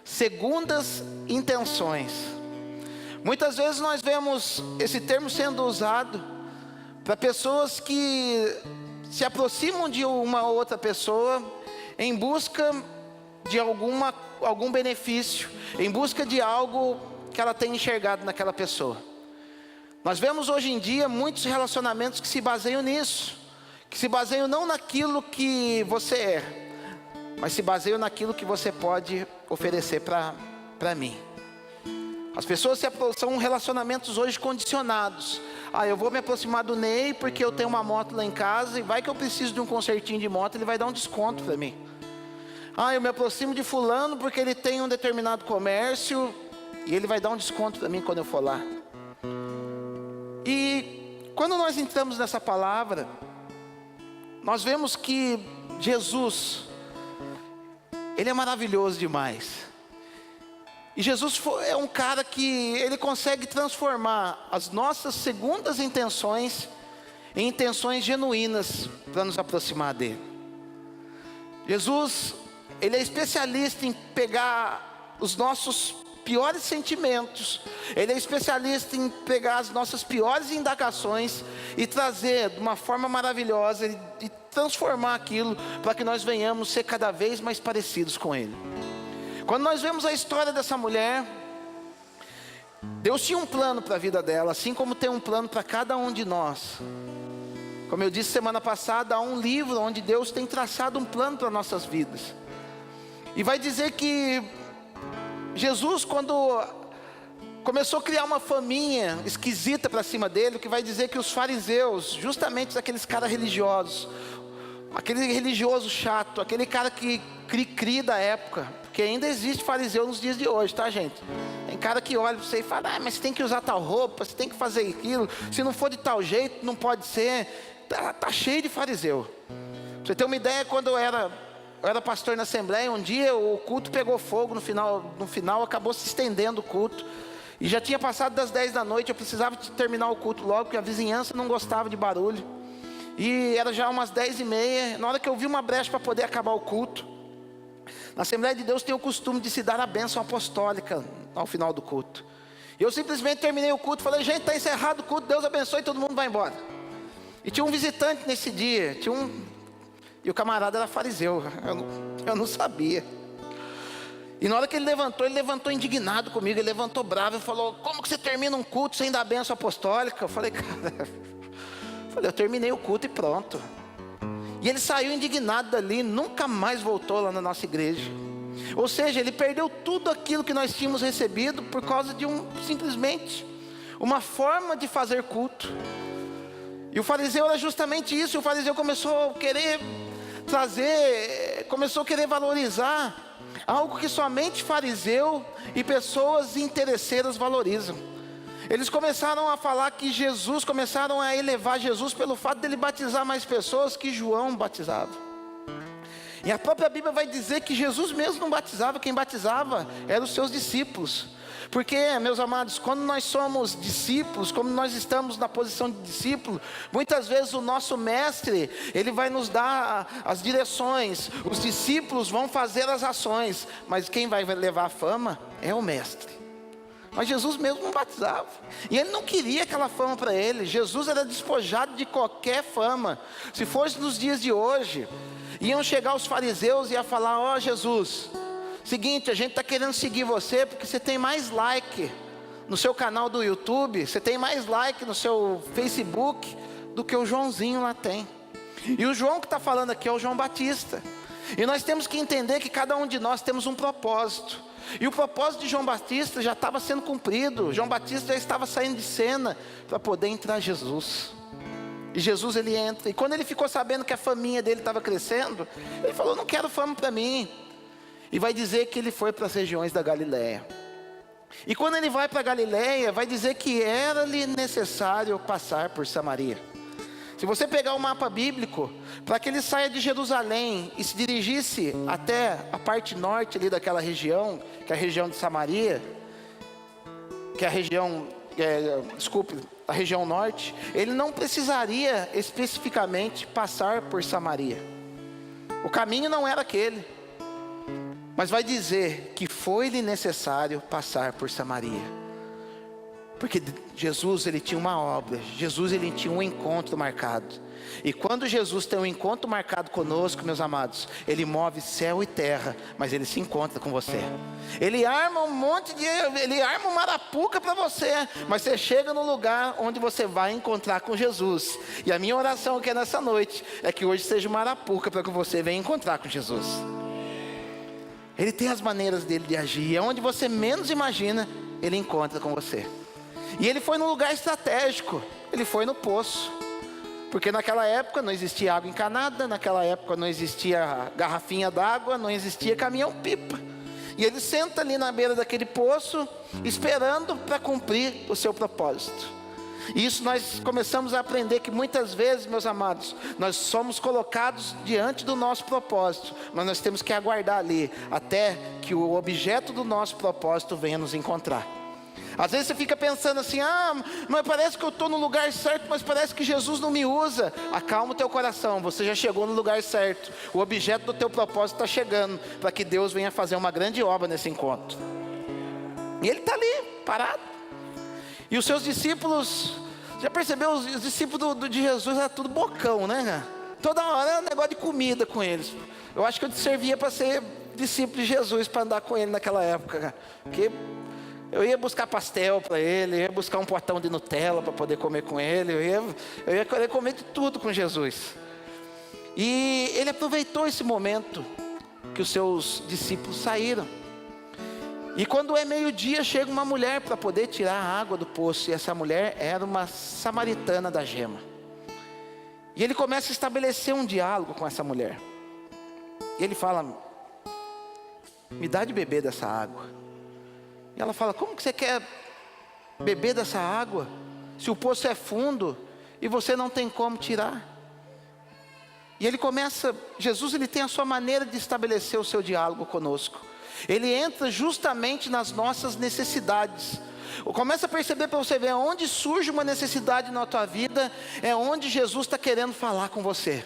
segundas intenções. Muitas vezes nós vemos esse termo sendo usado para pessoas que se aproximam de uma outra pessoa em busca de algum benefício, em busca de algo que ela tem enxergado naquela pessoa. Nós vemos hoje em dia muitos relacionamentos que se baseiam nisso, que se baseiam não naquilo que você é, mas se baseiam naquilo que você pode oferecer para mim. As pessoas são relacionamentos hoje condicionados. Eu vou me aproximar do Ney porque eu tenho uma moto lá em casa, e vai que eu preciso de um consertinho de moto, ele vai dar um desconto para mim. Eu me aproximo de fulano porque ele tem um determinado comércio e ele vai dar um desconto para mim quando eu for lá. E quando nós entramos nessa palavra, nós vemos que Jesus, Ele é maravilhoso demais. E Jesus é um cara que Ele consegue transformar as nossas segundas intenções em intenções genuínas para nos aproximar dEle. Jesus, Ele é especialista em pegar os nossos piores sentimentos, Ele é especialista em pegar as nossas piores indagações e trazer de uma forma maravilhosa e transformar aquilo para que nós venhamos ser cada vez mais parecidos com Ele. Quando nós vemos a história dessa mulher, Deus tinha um plano para a vida dela, assim como tem um plano para cada um de nós. Como eu disse semana passada, há um livro onde Deus tem traçado um plano para nossas vidas. E vai dizer que Jesus, quando começou a criar uma faminha esquisita para cima dele, que vai dizer que os fariseus, justamente aqueles caras religiosos, aquele religioso chato, aquele cara que cri da época, porque ainda existe fariseu nos dias de hoje, tá, gente? Tem cara que olha para você e fala: mas você tem que usar tal roupa, você tem que fazer aquilo, se não for de tal jeito, não pode ser. Tá cheio de fariseu. Pra você ter uma ideia, quando eu era pastor na Assembleia, um dia o culto pegou fogo, no final acabou se estendendo o culto, e já tinha passado das 10 da noite, eu precisava terminar o culto logo, porque a vizinhança não gostava de barulho, e era já umas 10h30, na hora que eu vi uma brecha para poder acabar o culto. Na Assembleia de Deus tem o costume de se dar a bênção apostólica ao final do culto, e eu simplesmente terminei o culto, falei: gente, está encerrado o culto, Deus abençoe, e todo mundo vai embora. E tinha um visitante nesse dia, e o camarada era fariseu, eu não sabia. E na hora que ele levantou indignado comigo, ele levantou bravo e falou: como que você termina um culto sem dar bênção apostólica? Eu falei: cara, eu terminei o culto e pronto. E ele saiu indignado dali, nunca mais voltou lá na nossa igreja. Ou seja, ele perdeu tudo aquilo que nós tínhamos recebido por causa de simplesmente uma forma de fazer culto. E o fariseu era justamente isso. O fariseu começou a querer trazer, começou a querer valorizar algo que somente fariseu e pessoas interesseiras valorizam. Eles começaram a falar que Jesus, começaram a elevar Jesus pelo fato dele batizar mais pessoas que João batizava. E a própria Bíblia vai dizer que Jesus mesmo não batizava, quem batizava eram os seus discípulos. Porque, meus amados, quando nós somos discípulos, quando nós estamos na posição de discípulo, muitas vezes o nosso mestre, ele vai nos dar as direções, os discípulos vão fazer as ações, mas quem vai levar a fama é o mestre. Mas Jesus mesmo não batizava, e ele não queria aquela fama para ele. Jesus era despojado de qualquer fama. Se fosse nos dias de hoje, iam chegar os fariseus e ia falar: ó Jesus, seguinte, a gente está querendo seguir você porque você tem mais like no seu canal do YouTube, você tem mais like no seu Facebook do que o Joãozinho lá tem. E o João que está falando aqui é o João Batista. E nós temos que entender que cada um de nós temos um propósito. E o propósito de João Batista já estava sendo cumprido. João Batista já estava saindo de cena para poder entrar Jesus. E Jesus, ele entra. E quando ele ficou sabendo que a faminha dele estava crescendo, ele falou: não quero fama para mim. E vai dizer que ele foi para as regiões da Galileia. E quando ele vai para a Galileia, vai dizer que era-lhe necessário passar por Samaria. Se você pegar o mapa bíblico, para que ele saia de Jerusalém e se dirigisse até a parte norte ali daquela região, que é a região de Samaria, que é a região, a região norte, ele não precisaria especificamente passar por Samaria. O caminho não era aquele. Mas vai dizer que foi-lhe necessário passar por Samaria. Porque Jesus, ele tinha uma obra, Jesus, ele tinha um encontro marcado. E quando Jesus tem um encontro marcado conosco, meus amados, ele move céu e terra, mas ele se encontra com você. Ele arma ele arma uma arapuca para você, mas você chega no lugar onde você vai encontrar com Jesus. E a minha oração aqui nessa noite é que hoje seja uma arapuca para que você venha encontrar com Jesus. Ele tem as maneiras dele de agir, e onde você menos imagina, ele encontra com você. E ele foi num lugar estratégico, ele foi no poço. Porque naquela época não existia água encanada, naquela época não existia garrafinha d'água, não existia caminhão-pipa. E ele senta ali na beira daquele poço, esperando para cumprir o seu propósito. E isso nós começamos a aprender que muitas vezes, meus amados, nós somos colocados diante do nosso propósito, mas nós temos que aguardar ali, até que o objeto do nosso propósito venha nos encontrar. Às vezes você fica pensando assim, mas parece que eu estou no lugar certo, mas parece que Jesus não me usa. Acalma o teu coração, você já chegou no lugar certo. O objeto do teu propósito está chegando, para que Deus venha fazer uma grande obra nesse encontro. E ele está ali, parado. E os seus discípulos, já percebeu, os discípulos de Jesus era tudo bocão, né? Toda hora era um negócio de comida com eles. Eu acho que eu servia para ser discípulo de Jesus, para andar com ele naquela época, porque eu ia buscar pastel para ele, eu ia buscar um potão de Nutella para poder comer com ele, eu ia querer comer de tudo com Jesus. E ele aproveitou esse momento que os seus discípulos saíram. E quando é meio-dia, chega uma mulher para poder tirar a água do poço, e essa mulher era uma samaritana da gema. E ele começa a estabelecer um diálogo com essa mulher. E ele fala: me dá de beber dessa água. E ela fala: como que você quer beber dessa água, se o poço é fundo e você não tem como tirar? E ele começa, Jesus, ele tem a sua maneira de estabelecer o seu diálogo conosco. Ele entra justamente nas nossas necessidades. Começa a perceber, para você ver, onde surge uma necessidade na tua vida, é onde Jesus está querendo falar com você.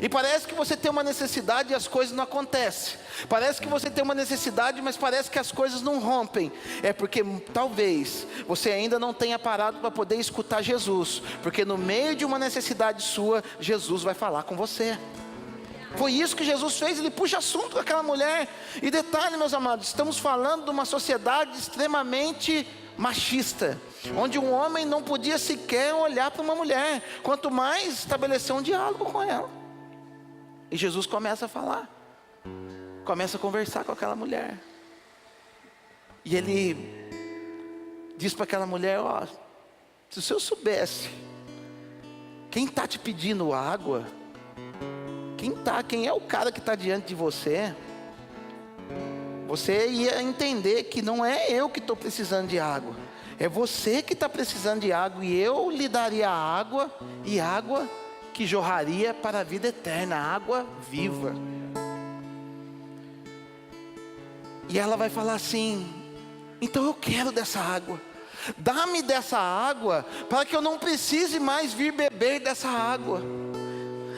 E parece que você tem uma necessidade e as coisas não acontecem. Parece que você tem uma necessidade, mas parece que as coisas não rompem. É porque talvez você ainda não tenha parado para poder escutar Jesus. Porque no meio de uma necessidade sua, Jesus vai falar com você. Foi isso que Jesus fez, ele puxa assunto com aquela mulher. E detalhe, meus amados, estamos falando de uma sociedade extremamente machista, onde um homem não podia sequer olhar para uma mulher, quanto mais estabelecer um diálogo com ela. E Jesus começa a falar, começa a conversar com aquela mulher. E ele diz para aquela mulher: ó, se o senhor soubesse quem está te pedindo água, quem é o cara que está diante de você, você ia entender que não é eu que estou precisando de água, é você que está precisando de água, e eu lhe daria água, e água que jorraria para a vida eterna, água viva. E ela vai falar assim: então eu quero dessa água, dá-me dessa água, para que eu não precise mais vir beber dessa água.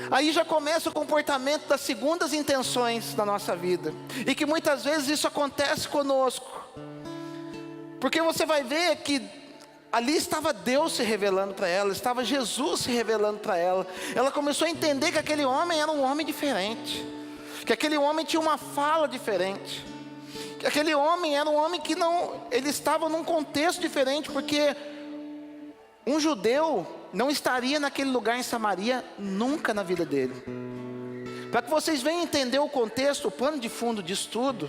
Aí já começa o comportamento das segundas intenções da nossa vida, e que muitas vezes isso acontece conosco, porque você vai ver que ali estava Deus se revelando para ela, estava Jesus se revelando para ela. Ela começou a entender que aquele homem era um homem diferente, que aquele homem tinha uma fala diferente, que aquele homem era um homem que ele estava num contexto diferente, porque um judeu não estaria naquele lugar em Samaria nunca na vida dele. Para que vocês venham entender o contexto, o pano de fundo disso tudo,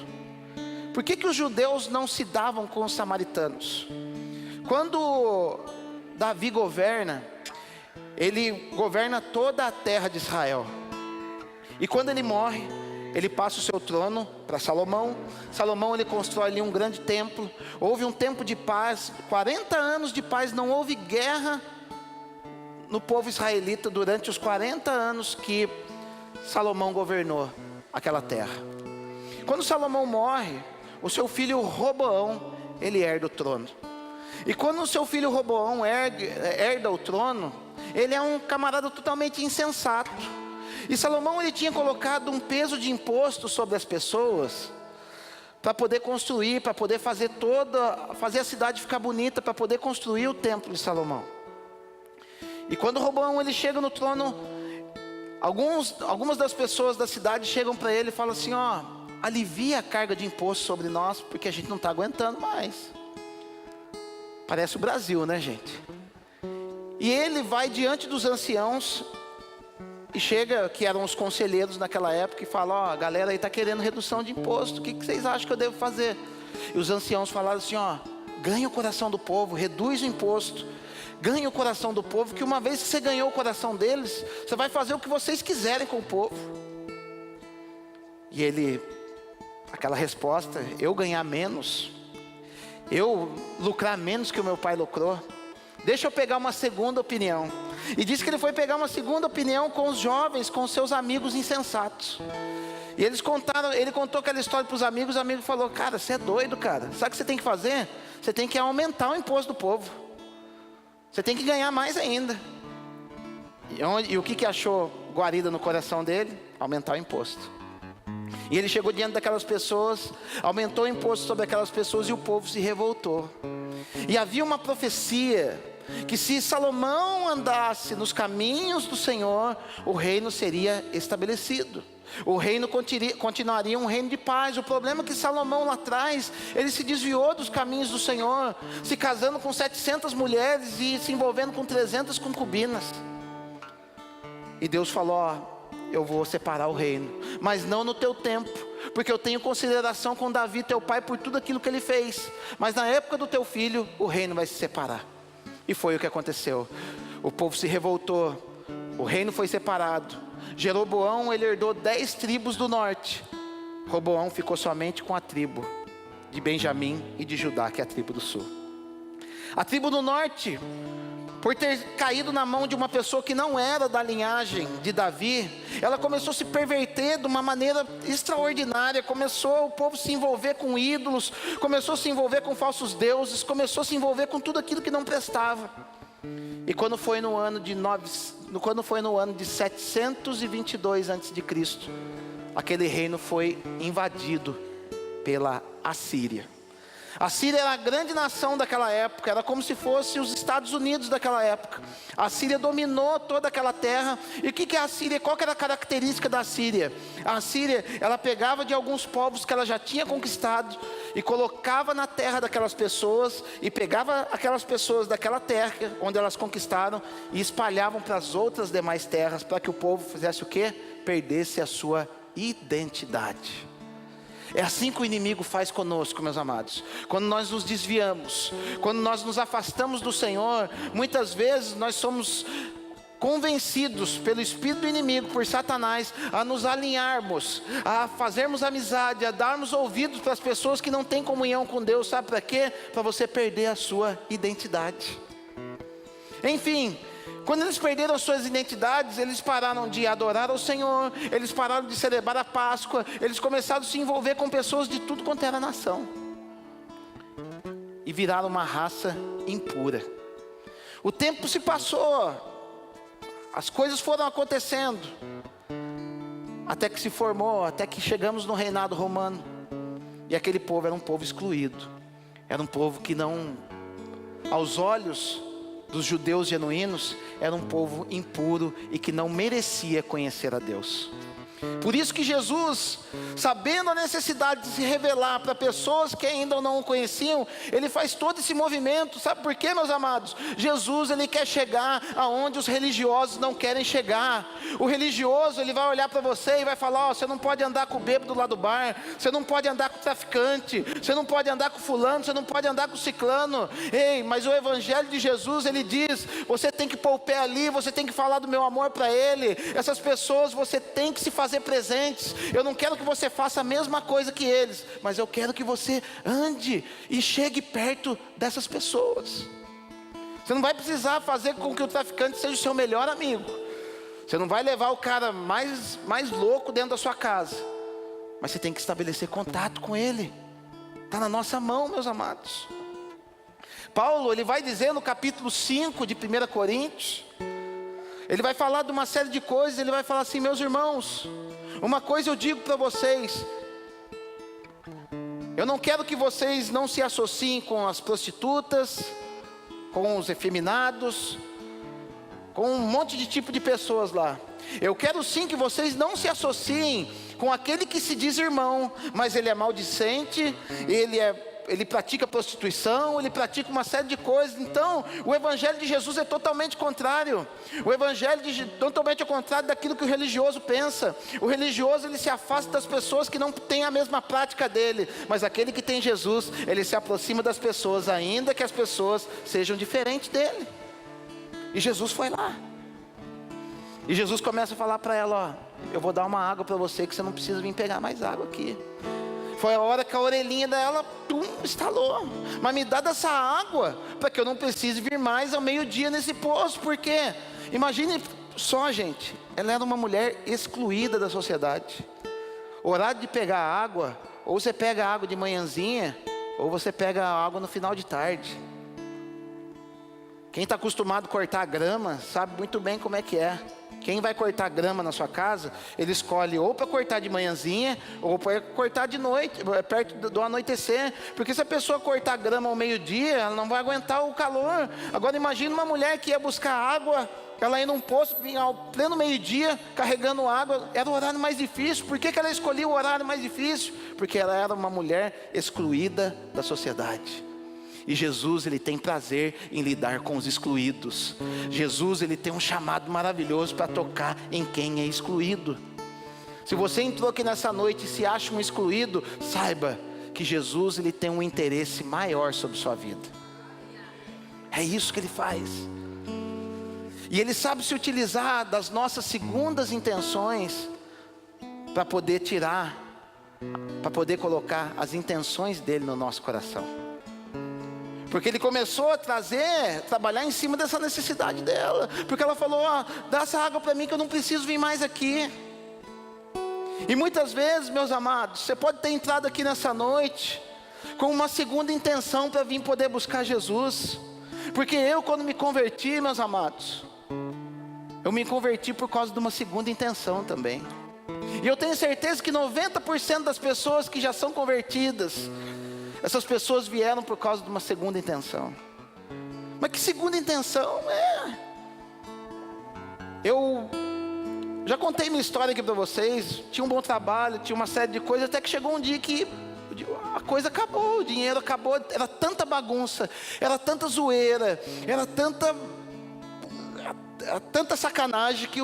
por que os judeus não se davam com os samaritanos? Quando Davi governa, ele governa toda a terra de Israel. E quando ele morre, ele passa o seu trono para Salomão. Salomão, ele constrói ali um grande templo. Houve um tempo de paz, 40 anos de paz, não houve guerra no povo israelita durante os 40 anos que Salomão governou aquela terra. Quando Salomão morre, o seu filho Roboão, ele herda o trono. E quando o seu filho Roboão herda o trono, ele é um camarada totalmente insensato. E Salomão, ele tinha colocado um peso de imposto sobre as pessoas, para poder construir, para poder fazer a cidade ficar bonita, para poder construir o templo de Salomão. E quando Roboão ele chega no trono, algumas das pessoas da cidade chegam para ele e falam assim: ó, alivia a carga de imposto sobre nós, porque a gente não está aguentando mais. Parece o Brasil, né, gente? E ele vai diante dos anciãos e chega, que eram os conselheiros naquela época, e fala: ó, a galera aí está querendo redução de imposto, o que vocês acham que eu devo fazer? E os anciãos falaram assim: ó, ganha o coração do povo, reduz o imposto, ganha o coração do povo, que uma vez que você ganhou o coração deles, você vai fazer o que vocês quiserem com o povo. E ele, aquela resposta: eu ganhar menos, eu lucrar menos que o meu pai lucrou, deixa eu pegar uma segunda opinião. E diz que ele foi pegar uma segunda opinião com os jovens, com os seus amigos insensatos. E ele contou aquela história para os amigos. O amigo falou: cara, você é doido, cara. Sabe o que você tem que fazer? Você tem que aumentar o imposto do povo. Você tem que ganhar mais ainda. E o que achou guarida no coração dele? Aumentar o imposto. E ele chegou diante daquelas pessoas, aumentou o imposto sobre aquelas pessoas, e o povo se revoltou. E havia uma profecia que se Salomão andasse nos caminhos do Senhor, o reino seria estabelecido. O reino continuaria um reino de paz. O problema é que Salomão lá atrás, ele se desviou dos caminhos do Senhor, se casando com 700 mulheres e se envolvendo com 300 concubinas. E Deus falou: ó, eu vou separar o reino, mas não no teu tempo, porque eu tenho consideração com Davi, teu pai, por tudo aquilo que ele fez. Mas na época do teu filho, o reino vai se separar. E foi o que aconteceu. O povo se revoltou, o reino foi separado. Jeroboão, ele herdou 10 tribos do norte. Roboão ficou somente com a tribo de Benjamim e de Judá, que é a tribo do sul. A tribo do norte, por ter caído na mão de uma pessoa que não era da linhagem de Davi, ela começou a se perverter de uma maneira extraordinária. Começou o povo a se envolver com ídolos, começou a se envolver com falsos deuses, começou a se envolver com tudo aquilo que não prestava. E quando foi no ano de 722 a.C., aquele reino foi invadido pela Assíria. A Síria era a grande nação daquela época, era como se fosse os Estados Unidos daquela época. A Síria dominou toda aquela terra. E o que é a Síria? Qual que era a característica da Síria? A Síria, ela pegava de alguns povos que ela já tinha conquistado e colocava na terra daquelas pessoas, e pegava aquelas pessoas daquela terra onde elas conquistaram e espalhavam para as outras demais terras, para que o povo fizesse o quê? Perdesse a sua identidade. É assim que o inimigo faz conosco, meus amados. Quando nós nos desviamos, quando nós nos afastamos do Senhor, muitas vezes nós somos convencidos pelo espírito do inimigo, por Satanás, a nos alinharmos, a fazermos amizade, a darmos ouvidos para as pessoas que não têm comunhão com Deus. Sabe para quê? Para você perder a sua identidade. Enfim, quando eles perderam suas identidades, eles pararam de adorar ao Senhor, eles pararam de celebrar a Páscoa, eles começaram a se envolver com pessoas de tudo quanto era nação, e viraram uma raça impura. O tempo se passou, as coisas foram acontecendo, até que se formou, até que chegamos no reinado romano. E aquele povo era um povo excluído, era um povo que não, aos olhos dos judeus genuínos, era um povo impuro e que não merecia conhecer a Deus. Por isso que Jesus, sabendo a necessidade de se revelar para pessoas que ainda não o conheciam, ele faz todo esse movimento. Sabe por quê, meus amados? Jesus, ele quer chegar aonde os religiosos não querem chegar. O religioso, ele vai olhar para você e vai falar: ó, você não pode andar com o bêbado lá do bar, você não pode andar com o traficante, você não pode andar com fulano, você não pode andar com o ciclano. Ei, mas o evangelho de Jesus, ele diz: você tem que pôr o pé ali, você tem que falar do meu amor para ele. Essas pessoas você tem que se fazer presentes. Eu não quero que você faça a mesma coisa que eles, mas eu quero que você ande e chegue perto dessas pessoas. Você não vai precisar fazer com que o traficante seja o seu melhor amigo. Você não vai levar o cara mais louco dentro da sua casa, mas você tem que estabelecer contato com ele. Está na nossa mão, meus amados. Paulo, ele vai dizer no capítulo 5 de 1 Coríntios, ele vai falar de uma série de coisas. Ele vai falar assim: meus irmãos, uma coisa eu digo para vocês, Eu não quero que vocês não se associem com as prostitutas, com os efeminados, com um monte de tipo de pessoas lá. Eu quero sim que vocês não se associem com aquele que se diz irmão, mas ele é maldicente, ele pratica prostituição, ele pratica uma série de coisas. Então, o evangelho de Jesus é totalmente contrário. O evangelho totalmente ao contrário daquilo que o religioso pensa. O religioso, ele se afasta das pessoas que não têm a mesma prática dele. Mas aquele que tem Jesus, ele se aproxima das pessoas, ainda que as pessoas sejam diferentes dele. E Jesus foi lá. E Jesus começa a falar para ela, ó, eu vou dar uma água para você, que você não precisa vir pegar mais água aqui. Foi a hora que a orelhinha dela, estalou. Mas me dá dessa água, para que eu não precise vir mais ao meio-dia nesse poço. Porque, imagine só, gente, ela era uma mulher excluída da sociedade. O horário de pegar água, ou você pega a água de manhãzinha, ou você pega a água no final de tarde. Quem está acostumado a cortar grama, sabe muito bem como é que é. Quem vai cortar grama na sua casa, ele escolhe ou para cortar de manhãzinha, ou para cortar de noite, perto do anoitecer. Porque se a pessoa cortar grama ao meio-dia, ela não vai aguentar o calor. Agora imagine uma mulher que ia buscar água, ela ia num poço, vinha ao pleno meio-dia, carregando água. Era o horário mais difícil. Por que ela escolheu o horário mais difícil? Porque ela era uma mulher excluída da sociedade. E Jesus, ele tem prazer em lidar com os excluídos. Jesus, ele tem um chamado maravilhoso para tocar em quem é excluído. Se você entrou aqui nessa noite e se acha um excluído, saiba que Jesus, ele tem um interesse maior sobre sua vida. É isso que ele faz. E ele sabe se utilizar das nossas segundas intenções para poder tirar, para poder colocar as intenções dele no nosso coração. Porque ele começou a trabalhar em cima dessa necessidade dela. Porque ela falou, ó, dá essa água para mim que eu não preciso vir mais aqui. E muitas vezes, meus amados, você pode ter entrado aqui nessa noite com uma segunda intenção para vir poder buscar Jesus. Porque eu, quando me converti, meus amados, eu me converti por causa de uma segunda intenção também. E eu tenho certeza que 90% das pessoas que já são convertidas, essas pessoas vieram por causa de uma segunda intenção. Mas que segunda intenção? Eu já contei minha história aqui para vocês. Tinha um bom trabalho, tinha uma série de coisas, até que chegou um dia que a coisa acabou, o dinheiro acabou. Era tanta bagunça, era tanta zoeira, era tanta sacanagem que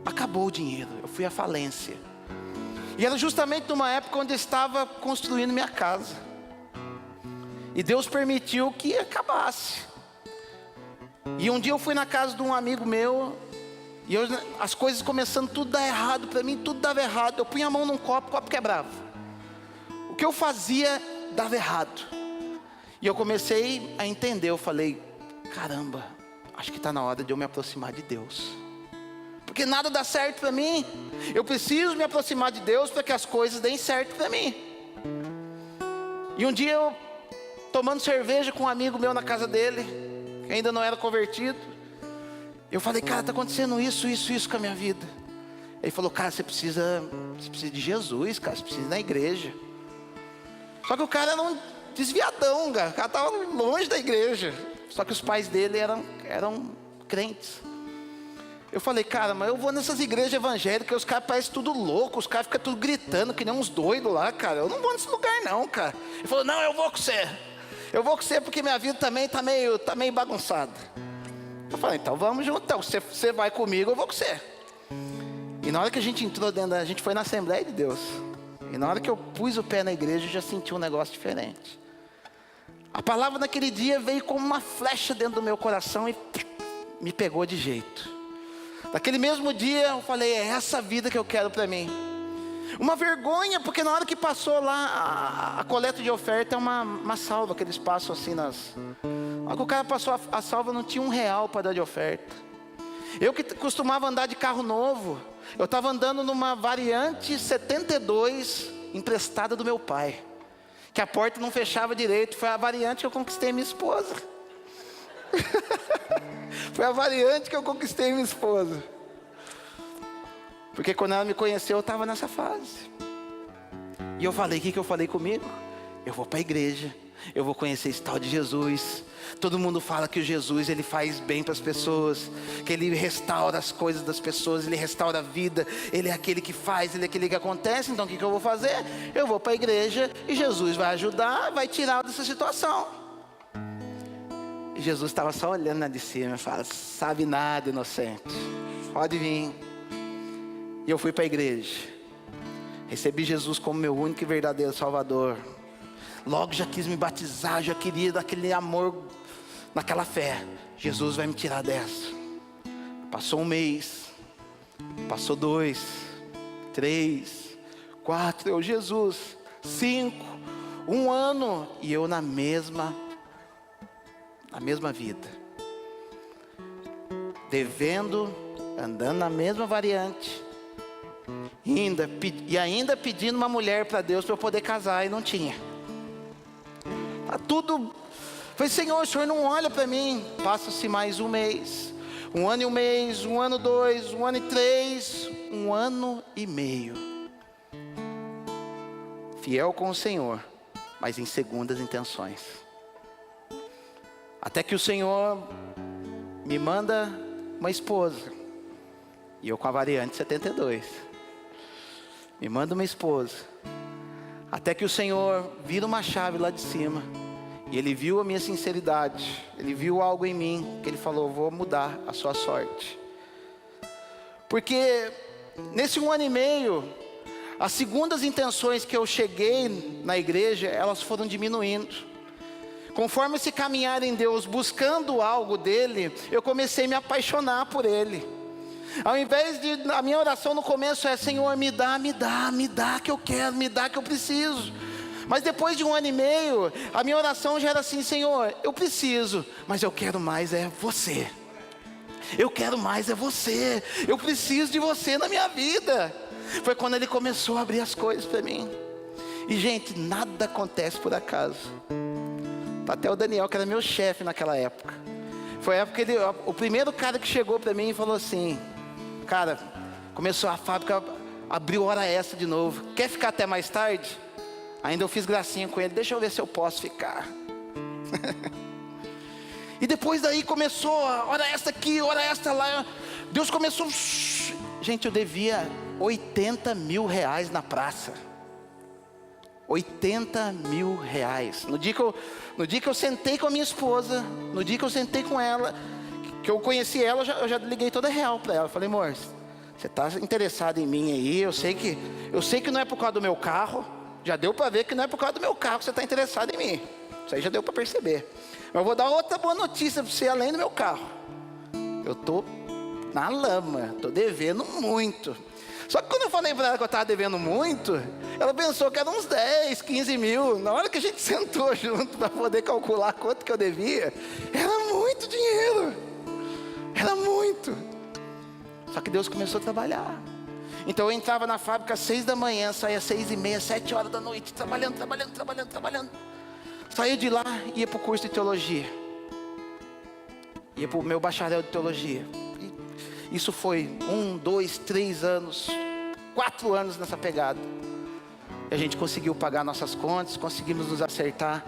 acabou o dinheiro. Eu fui à falência. E era justamente numa época onde eu estava construindo minha casa. E Deus permitiu que acabasse. E um dia eu fui na casa de um amigo meu, e as coisas começando tudo a dar errado para mim, tudo dava errado. Eu punha a mão num copo, o copo quebrava. O que eu fazia dava errado. E eu comecei a entender, eu falei, caramba, acho que está na hora de eu me aproximar de Deus. Porque nada dá certo para mim. Eu preciso me aproximar de Deus para que as coisas deem certo para mim. E um dia eu, tomando cerveja com um amigo meu na casa dele, que ainda não era convertido, eu falei, cara, está acontecendo isso com a minha vida. Ele falou, cara, você precisa de Jesus, cara, você precisa ir na igreja. Só que o cara era um desviadão, cara. O cara estava longe da igreja. Só que os pais dele eram crentes. Eu falei, cara, mas eu vou nessas igrejas evangélicas, os caras parecem tudo louco, os caras ficam tudo gritando, que nem uns doidos lá, cara. Eu não vou nesse lugar não, cara. Ele falou, não, eu vou com você. Eu vou com você porque minha vida também tá meio bagunçada. Eu falei, então vamos junto, então. Você vai comigo, eu vou com você. E na hora que a gente entrou a gente foi na Assembleia de Deus. E na hora que eu pus o pé na igreja, eu já senti um negócio diferente. A palavra naquele dia veio como uma flecha dentro do meu coração e me pegou de jeito. Naquele mesmo dia eu falei, é essa vida que eu quero para mim. Uma vergonha, porque na hora que passou lá a coleta de oferta é uma salva que eles passam assim nas... Na hora que o cara passou a salva, não tinha R$1 para dar de oferta. Eu que costumava andar de carro novo, eu estava andando numa Variante 72 emprestada do meu pai, que a porta não fechava direito. Foi a Variante que eu conquistei minha esposa. Foi a Variante que eu conquistei minha esposa. Porque quando ela me conheceu, eu estava nessa fase. E eu falei, o que eu falei comigo? Eu vou para a igreja, eu vou conhecer esse tal de Jesus. Todo mundo fala que o Jesus, ele faz bem para as pessoas, que ele restaura as coisas das pessoas, ele restaura a vida, ele é aquele que faz, ele é aquele que acontece. Então o que eu vou fazer? Eu vou para a igreja e Jesus vai ajudar, vai tirar dessa situação. E Jesus estava só olhando lá de cima e fala, sabe nada, inocente, pode vir. E eu fui para a igreja, recebi Jesus como meu único e verdadeiro Salvador. Logo já quis me batizar, já queria daquele amor, naquela fé. Jesus vai me tirar dessa. Passou um mês, passou 2, 3, 4, eu, Jesus, 5, 1 ano, e eu na mesma vida, devendo, andando na mesma variante, ainda pedindo uma mulher para Deus para eu poder casar, e não tinha. Tá tudo. Falei, Senhor, o Senhor não olha para mim. Passa-se mais um mês, 1 ano e 1 mês, 1 ano e 2, 1 ano e 3, 1 ano e meio. Fiel com o Senhor, mas em segundas intenções. Até que o Senhor me manda uma esposa. E eu com a variante 72. Me manda uma esposa. Até que o Senhor vira uma chave lá de cima. E Ele viu a minha sinceridade. Ele viu algo em mim. Que Ele falou, vou mudar a sua sorte. Porque nesse 1 ano e meio, as segundas intenções que eu cheguei na igreja, elas foram diminuindo. Conforme esse caminhar em Deus, buscando algo dEle, eu comecei a me apaixonar por Ele. Ao invés de, a minha oração no começo é, Senhor, me dá que eu quero, me dá que eu preciso. Mas depois de 1 ano e meio, a minha oração já era assim, Senhor, eu preciso, mas eu quero mais é você. Eu quero mais é você. Eu preciso de você na minha vida. Foi quando Ele começou a abrir as coisas para mim. E gente, nada acontece por acaso. Até o Daniel, que era meu chefe naquela época. Foi a época que o primeiro cara que chegou para mim e falou assim, cara, começou a fábrica, abriu hora extra de novo. Quer ficar até mais tarde? Ainda eu fiz gracinha com ele, deixa eu ver se eu posso ficar. E depois daí começou, hora extra aqui, hora extra lá. Deus começou, gente, eu devia 80 mil reais na praça. 80 mil reais. No dia que eu sentei com a minha esposa, no dia que eu sentei com ela, que eu conheci ela, eu já liguei toda real para ela. Falei, amor, você está interessado em mim aí? Eu sei que não é por causa do meu carro. Já deu para ver que não é por causa do meu carro que você está interessado em mim. Isso aí já deu para perceber. Mas eu vou dar outra boa notícia para você, além do meu carro. Eu estou na lama, estou devendo muito. Só que quando eu falei para ela que eu estava devendo muito, ela pensou que era uns 10, 15 mil. Na hora que a gente sentou junto para poder calcular quanto que eu devia, era muito dinheiro. Era muito. Só que Deus começou a trabalhar. Então eu entrava na fábrica às 6 da manhã, saía às 6h30, 7 horas da noite, trabalhando. Saía de lá, ia para o curso de teologia. Ia para o meu bacharel de teologia. E isso foi 1, 2, 3 anos, 4 anos nessa pegada. E a gente conseguiu pagar nossas contas, conseguimos nos acertar.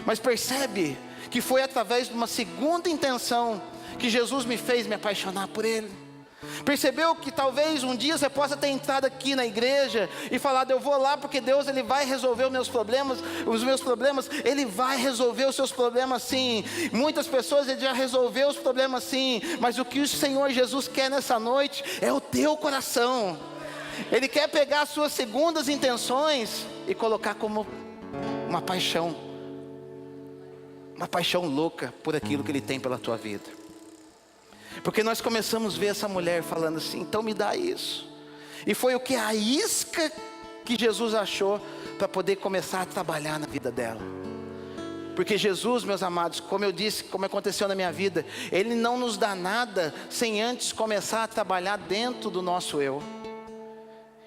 Mas percebe que foi através de uma segunda intenção que Jesus me fez me apaixonar por Ele. Percebeu que talvez um dia você possa ter entrado aqui na igreja e falado, eu vou lá porque Deus Ele vai resolver os meus problemas, Ele vai resolver os seus problemas sim. Muitas pessoas Ele já resolveu os problemas sim, mas o que o Senhor Jesus quer nessa noite é o teu coração. Ele quer pegar as suas segundas intenções e colocar como uma paixão louca por aquilo que Ele tem pela tua vida. Porque nós começamos a ver essa mulher falando assim, então me dá isso. E foi o que? A isca que Jesus achou para poder começar a trabalhar na vida dela. Porque Jesus, meus amados, como eu disse, como aconteceu na minha vida, Ele não nos dá nada sem antes começar a trabalhar dentro do nosso eu.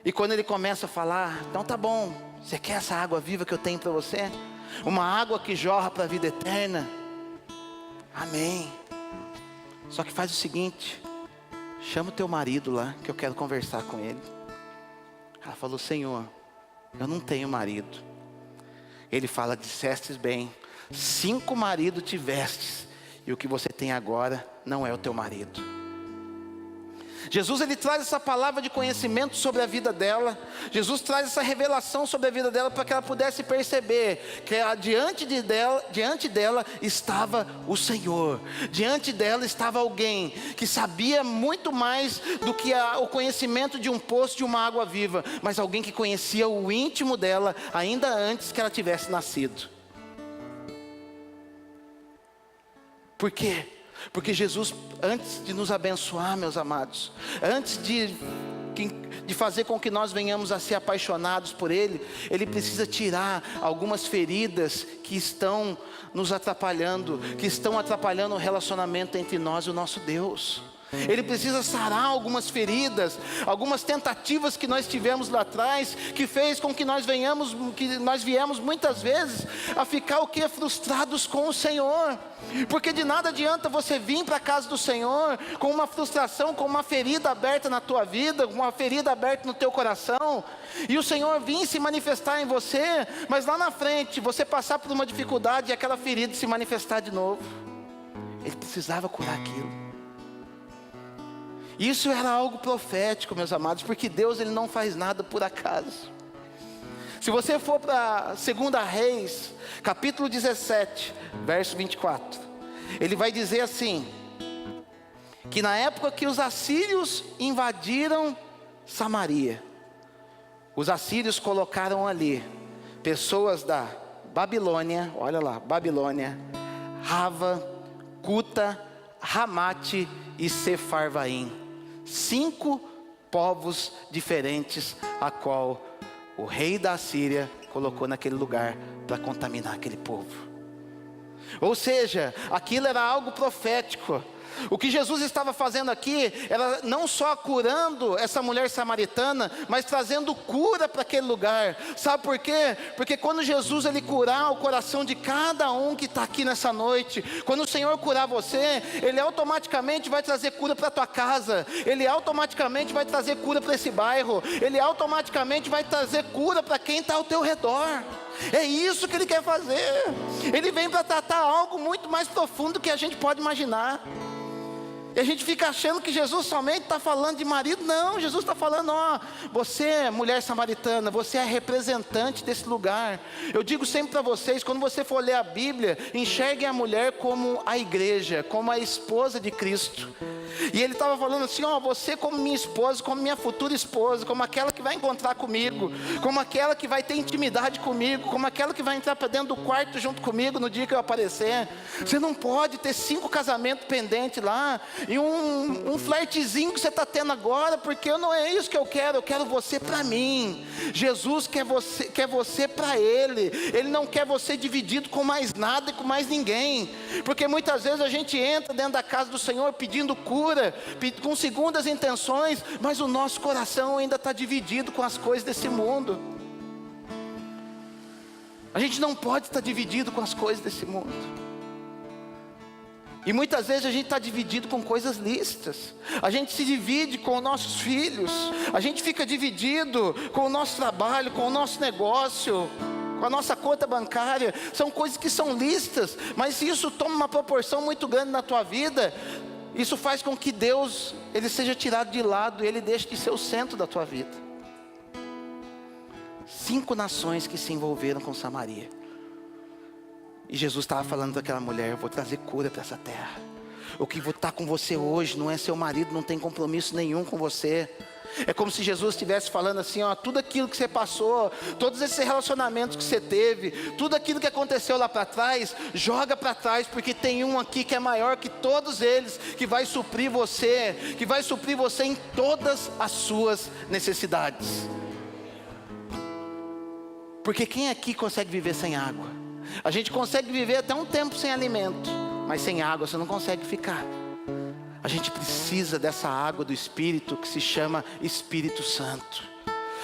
E quando Ele começa a falar, então tá bom, você quer essa água viva que eu tenho para você? Uma água que jorra para a vida eterna? Amém. Só que faz o seguinte, chama o teu marido lá, que eu quero conversar com ele. Ela falou, Senhor, eu não tenho marido. Ele fala: dissestes bem, 5 maridos tivestes, e o que você tem agora não é o teu marido. Jesus, ele traz essa palavra de conhecimento sobre a vida dela. Jesus traz essa revelação sobre a vida dela, para que ela pudesse perceber que diante dela estava o Senhor. Diante dela estava alguém que sabia muito mais do que o conhecimento de um poço, de uma água viva, mas alguém que conhecia o íntimo dela, ainda antes que ela tivesse nascido. Por quê? Porque Jesus, antes de nos abençoar, meus amados, antes de fazer com que nós venhamos a ser apaixonados por Ele, Ele precisa tirar algumas feridas que estão nos atrapalhando, que estão atrapalhando o relacionamento entre nós e o nosso Deus. Ele precisa sarar algumas feridas, algumas tentativas que nós tivemos lá atrás, que fez com que nós viemos muitas vezes a ficar frustrados com o Senhor. Porque de nada adianta você vir para a casa do Senhor com uma frustração, com uma ferida aberta na tua vida, com uma ferida aberta no teu coração, e o Senhor vir se manifestar em você, mas lá na frente você passar por uma dificuldade e aquela ferida se manifestar de novo. Ele precisava curar aquilo. Isso era algo profético, meus amados, porque Deus, ele não faz nada por acaso. Se você for para 2 Reis, capítulo 17, verso 24, ele vai dizer assim, que na época que os assírios invadiram Samaria, os assírios colocaram ali pessoas da Babilônia, olha lá, Babilônia, Rava, Cuta, Ramate e Sefarvaim. 5 povos diferentes, a qual o rei da Assíria colocou naquele lugar para contaminar aquele povo. Ou seja, aquilo era algo profético. O que Jesus estava fazendo aqui era não só curando essa mulher samaritana, mas trazendo cura para aquele lugar. Sabe por quê? Porque quando Jesus, ele curar o coração de cada um que está aqui nessa noite, quando o Senhor curar você, Ele automaticamente vai trazer cura para a tua casa, Ele automaticamente vai trazer cura para esse bairro, Ele automaticamente vai trazer cura para quem está ao teu redor. É isso que Ele quer fazer. Ele vem para tratar algo muito mais profundo do que a gente pode imaginar. E a gente fica achando que Jesus somente está falando de marido. Não, Jesus está falando, você, mulher samaritana, você é representante desse lugar. Eu digo sempre para vocês, quando você for ler a Bíblia, enxerguem a mulher como a igreja, como a esposa de Cristo. E ele estava falando assim, você como minha esposa, como minha futura esposa, como aquela que vai encontrar comigo, como aquela que vai ter intimidade comigo, como aquela que vai entrar para dentro do quarto junto comigo no dia que eu aparecer. Você não pode ter 5 casamentos pendentes lá, e um flertezinho que você está tendo agora, porque não é isso que eu quero você para mim. Jesus quer você para Ele. Ele não quer você dividido com mais nada e com mais ninguém, porque muitas vezes a gente entra dentro da casa do Senhor pedindo cura, com segundas intenções, mas o nosso coração ainda está dividido com as coisas desse mundo. A gente não pode estar dividido com as coisas desse mundo. E muitas vezes a gente está dividido com coisas lícitas. A gente se divide com os nossos filhos, a gente fica dividido com o nosso trabalho, com o nosso negócio, com a nossa conta bancária. São coisas que são lícitas, mas se isso toma uma proporção muito grande na tua vida, isso faz com que Deus, Ele seja tirado de lado, e Ele deixe de ser o centro da tua vida. 5 nações que se envolveram com Samaria. E Jesus estava falando daquela mulher, eu vou trazer cura para essa terra. O que vou estar com você hoje não é seu marido, não tem compromisso nenhum com você. É como se Jesus estivesse falando assim, tudo aquilo que você passou, todos esses relacionamentos que você teve, tudo aquilo que aconteceu lá para trás, joga para trás, porque tem um aqui que é maior que todos eles, que vai suprir você em todas as suas necessidades. Porque quem aqui consegue viver sem água? A gente consegue viver até um tempo sem alimento, mas sem água você não consegue ficar. A gente precisa dessa água do Espírito que se chama Espírito Santo.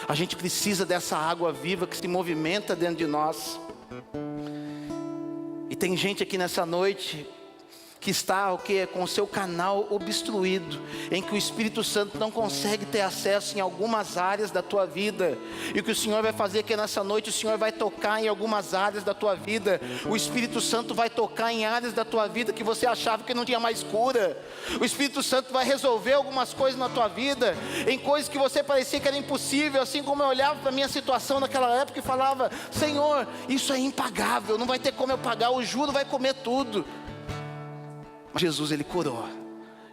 A gente precisa dessa água viva que se movimenta dentro de nós. E tem gente aqui nessa noite que está o quê? Com o seu canal obstruído, em que o Espírito Santo não consegue ter acesso em algumas áreas da tua vida. E o que o Senhor vai fazer aqui nessa noite, o Senhor vai tocar em algumas áreas da tua vida. O Espírito Santo vai tocar em áreas da tua vida que você achava que não tinha mais cura. O Espírito Santo vai resolver algumas coisas na tua vida, em coisas que você parecia que era impossível, assim como eu olhava para a minha situação naquela época e falava: Senhor, isso é impagável, não vai ter como eu pagar, o juro vai comer tudo. Jesus, ele curou.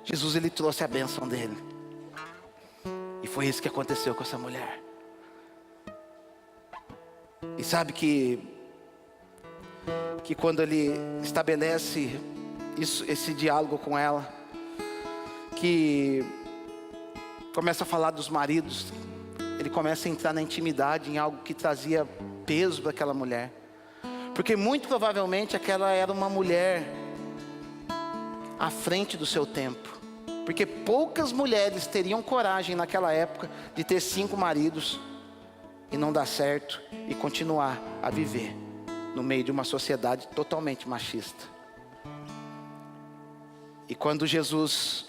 Jesus, ele trouxe a bênção dele. E foi isso que aconteceu com essa mulher. E sabe que quando ele estabelece esse diálogo com ela, que começa a falar dos maridos, ele começa a entrar na intimidade, em algo que trazia peso para aquela mulher. Porque muito provavelmente aquela era uma mulher à frente do seu tempo, porque poucas mulheres teriam coragem naquela época de ter 5 maridos e não dar certo e continuar a viver no meio de uma sociedade totalmente machista. E quando Jesus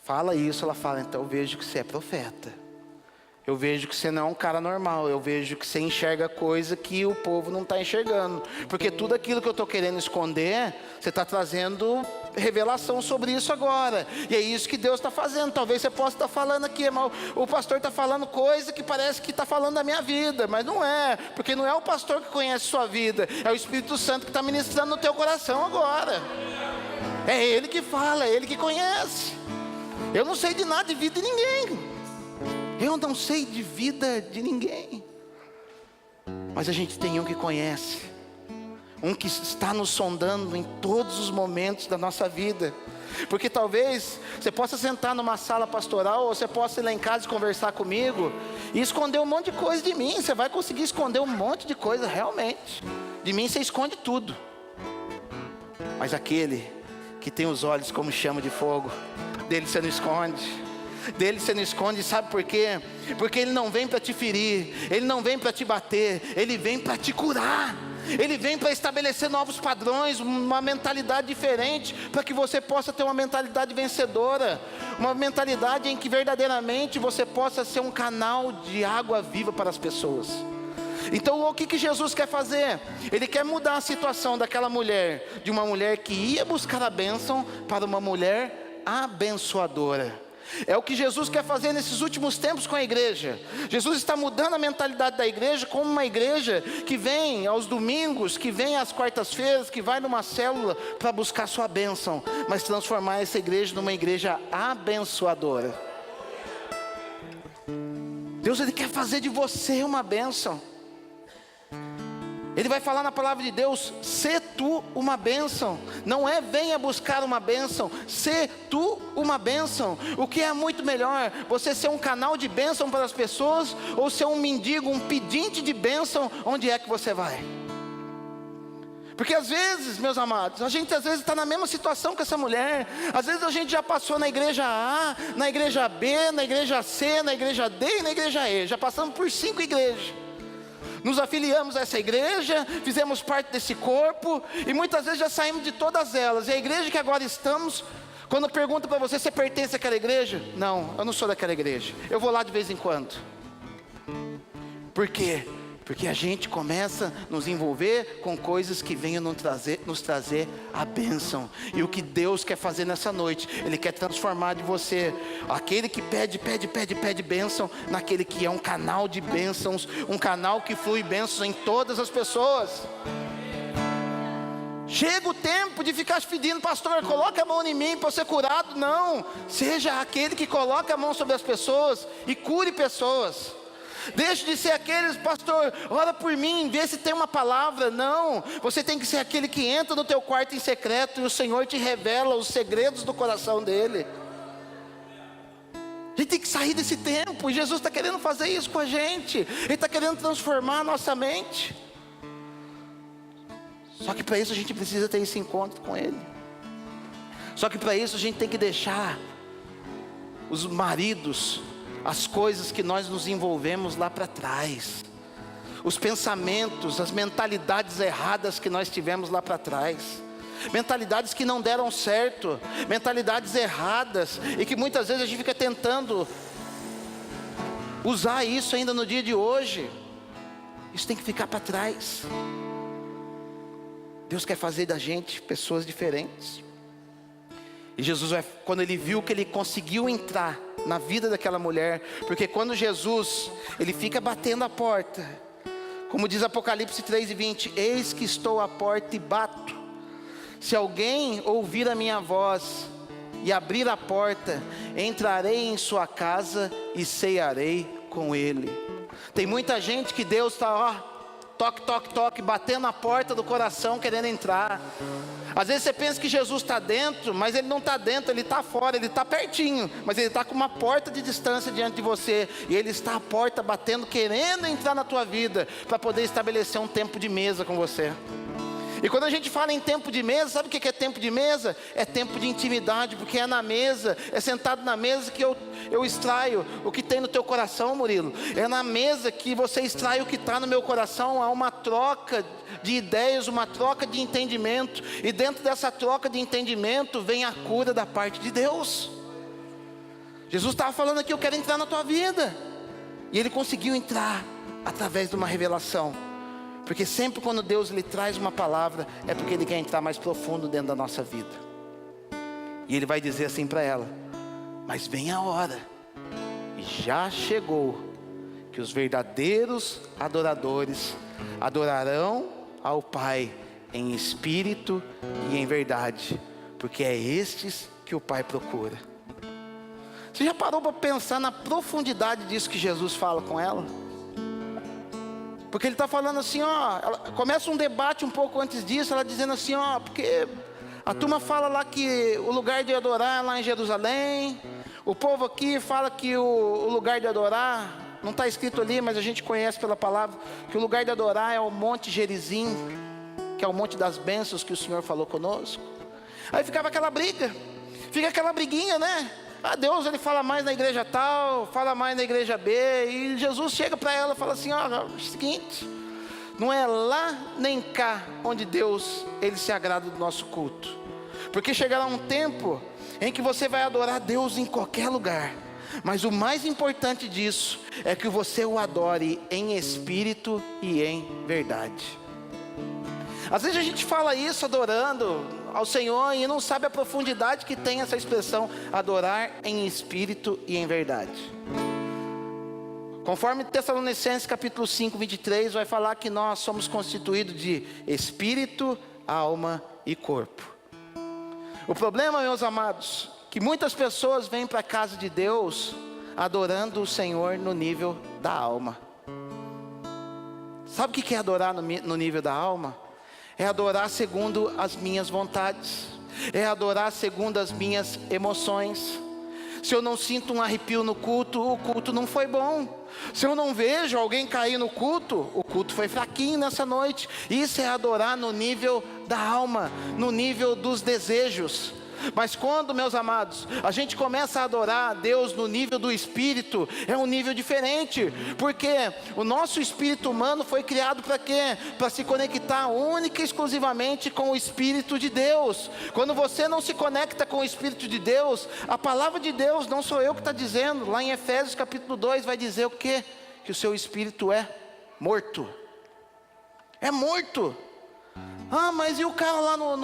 fala isso, ela fala: então eu vejo que você é profeta, eu vejo que você não é um cara normal, eu vejo que você enxerga coisa que o povo não está enxergando, porque tudo aquilo que eu estou querendo esconder, você está trazendo revelação sobre isso agora, e é isso que Deus está fazendo. Talvez você possa estar falando aqui, mas o pastor está falando coisa que parece que está falando da minha vida, mas não é, porque não é o pastor que conhece sua vida, é o Espírito Santo que está ministrando no teu coração agora. É Ele que fala, é Ele que conhece. Eu não sei de nada de vida de ninguém, eu não sei de vida de ninguém, mas a gente tem um que conhece, um que está nos sondando em todos os momentos da nossa vida. Porque talvez você possa sentar numa sala pastoral, ou você possa ir lá em casa e conversar comigo e esconder um monte de coisa de mim. Você vai conseguir esconder um monte de coisa, realmente. De mim você esconde tudo, mas aquele que tem os olhos como chama de fogo, dele você não esconde. Dele você não esconde, sabe por quê? Porque Ele não vem para te ferir, Ele não vem para te bater, Ele vem para te curar. Ele vem para estabelecer novos padrões, uma mentalidade diferente, para que você possa ter uma mentalidade vencedora, uma mentalidade em que verdadeiramente você possa ser um canal de água viva para as pessoas. Então o que Jesus quer fazer? Ele quer mudar a situação daquela mulher, de uma mulher que ia buscar a bênção, para uma mulher abençoadora. É o que Jesus quer fazer nesses últimos tempos com a igreja. Jesus está mudando a mentalidade da igreja, como uma igreja que vem aos domingos, que vem às quartas-feiras, que vai numa célula para buscar sua bênção, mas transformar essa igreja numa igreja abençoadora. Deus, Ele quer fazer de você uma bênção. Ele vai falar na palavra de Deus: sê tu uma bênção. Não é venha buscar uma bênção, sê tu uma bênção. O que é muito melhor, você ser um canal de bênção para as pessoas, ou ser um mendigo, um pedinte de bênção, onde é que você vai? Porque às vezes, meus amados, a gente às vezes está na mesma situação que essa mulher. Às vezes a gente já passou na igreja A, na igreja B, na igreja C, na igreja D e na igreja E. Já passamos por 5 igrejas. Nos afiliamos a essa igreja, fizemos parte desse corpo, e muitas vezes já saímos de todas elas. E a igreja que agora estamos, quando pergunta para você: você pertence àquela igreja? Não, eu não sou daquela igreja, eu vou lá de vez em quando. Por quê? Porque a gente começa a nos envolver com coisas que venham nos trazer a bênção. E o que Deus quer fazer nessa noite, Ele quer transformar de você aquele que pede bênção, naquele que é um canal de bênçãos, um canal que flui bênçãos em todas as pessoas. Chega o tempo de ficar pedindo: pastor, coloca a mão em mim para eu ser curado. Não, seja aquele que coloca a mão sobre as pessoas e cure pessoas. Deixe de ser aqueles: pastor, ora por mim, vê se tem uma palavra. Não, você tem que ser aquele que entra no teu quarto em secreto e o Senhor te revela os segredos do coração dele. A gente tem que sair desse tempo, e Jesus está querendo fazer isso com a gente. Ele está querendo transformar a nossa mente. Só que para isso a gente precisa ter esse encontro com Ele. Só que para isso a gente tem que deixar os maridos, as coisas que nós nos envolvemos lá para trás, os pensamentos, as mentalidades erradas que nós tivemos lá para trás. mentalidades que não deram certo, mentalidades erradas, e que muitas vezes a gente fica tentando usar isso ainda no dia de hoje. Isso tem que ficar para trás. Deus quer fazer da gente pessoas diferentes. E Jesus, quando ele viu que ele conseguiu entrar na vida daquela mulher, porque quando Jesus, ele fica batendo a porta, como diz Apocalipse 3:20, eis que estou à porta e bato. Se alguém ouvir a minha voz e abrir a porta, entrarei em sua casa e cearei com ele. Tem muita gente que Deus está, toque, toque, toque, batendo na porta do coração, querendo entrar. Às vezes você pensa que Jesus está dentro, mas Ele não está dentro, Ele está fora, Ele está pertinho, mas Ele está com uma porta de distância diante de você, e Ele está à porta batendo, querendo entrar na tua vida, para poder estabelecer um tempo de mesa com você. E quando a gente fala em tempo de mesa, sabe o que é tempo de mesa? É tempo de intimidade, porque é na mesa, é sentado na mesa que eu extraio o que tem no teu coração, Murilo. É na mesa que você extrai o que está no meu coração. Há uma troca de ideias, uma troca de entendimento, e dentro dessa troca de entendimento vem a cura da parte de Deus. Jesus estava falando aqui, eu quero entrar na tua vida, e Ele conseguiu entrar através de uma revelação. Porque sempre quando Deus lhe traz uma palavra, é porque Ele quer entrar mais profundo dentro da nossa vida. E Ele vai dizer assim para ela: mas vem a hora, e já chegou, que os verdadeiros adoradores adorarão ao Pai em espírito e em verdade, porque é estes que o Pai procura. Você já parou para pensar na profundidade disso que Jesus fala com ela? Porque Ele está falando assim, começa um debate um pouco antes disso, ela dizendo assim, porque a turma fala lá que o lugar de adorar é lá em Jerusalém, o povo aqui fala que o lugar de adorar, não está escrito ali, mas a gente conhece pela palavra, que o lugar de adorar é o Monte Gerizim, que é o Monte das Bênçãos que o Senhor falou conosco. Aí ficava aquela briga, fica aquela briguinha, né? Deus, Ele fala mais na igreja tal, fala mais na igreja B, e Jesus chega para ela e fala assim, seguinte, não é lá nem cá onde Deus, Ele se agrada do nosso culto, porque chegará um tempo em que você vai adorar Deus em qualquer lugar, mas o mais importante disso é que você o adore em espírito e em verdade. Às vezes a gente fala isso adorando ao Senhor e não sabe a profundidade que tem essa expressão, adorar em espírito e em verdade. Conforme Tessalonicenses capítulo 5, 23, vai falar que nós somos constituídos de espírito, alma e corpo. O problema, meus amados, que muitas pessoas vêm para a casa de Deus adorando o Senhor no nível da alma. Sabe o que é adorar no nível da alma? É adorar segundo as minhas vontades, é adorar segundo as minhas emoções. Se eu não sinto um arrepio no culto, o culto não foi bom. Se eu não vejo alguém cair no culto, o culto foi fraquinho nessa noite. Isso é adorar no nível da alma, no nível dos desejos. Mas quando, meus amados, a gente começa a adorar a Deus no nível do espírito, é um nível diferente, porque o nosso espírito humano foi criado para quê? Para se conectar única e exclusivamente com o Espírito de Deus. Quando você não se conecta com o Espírito de Deus, a palavra de Deus, não sou eu que está dizendo, lá em Efésios capítulo 2 vai dizer o quê? Que o seu espírito é morto. É morto. Mas e o cara lá no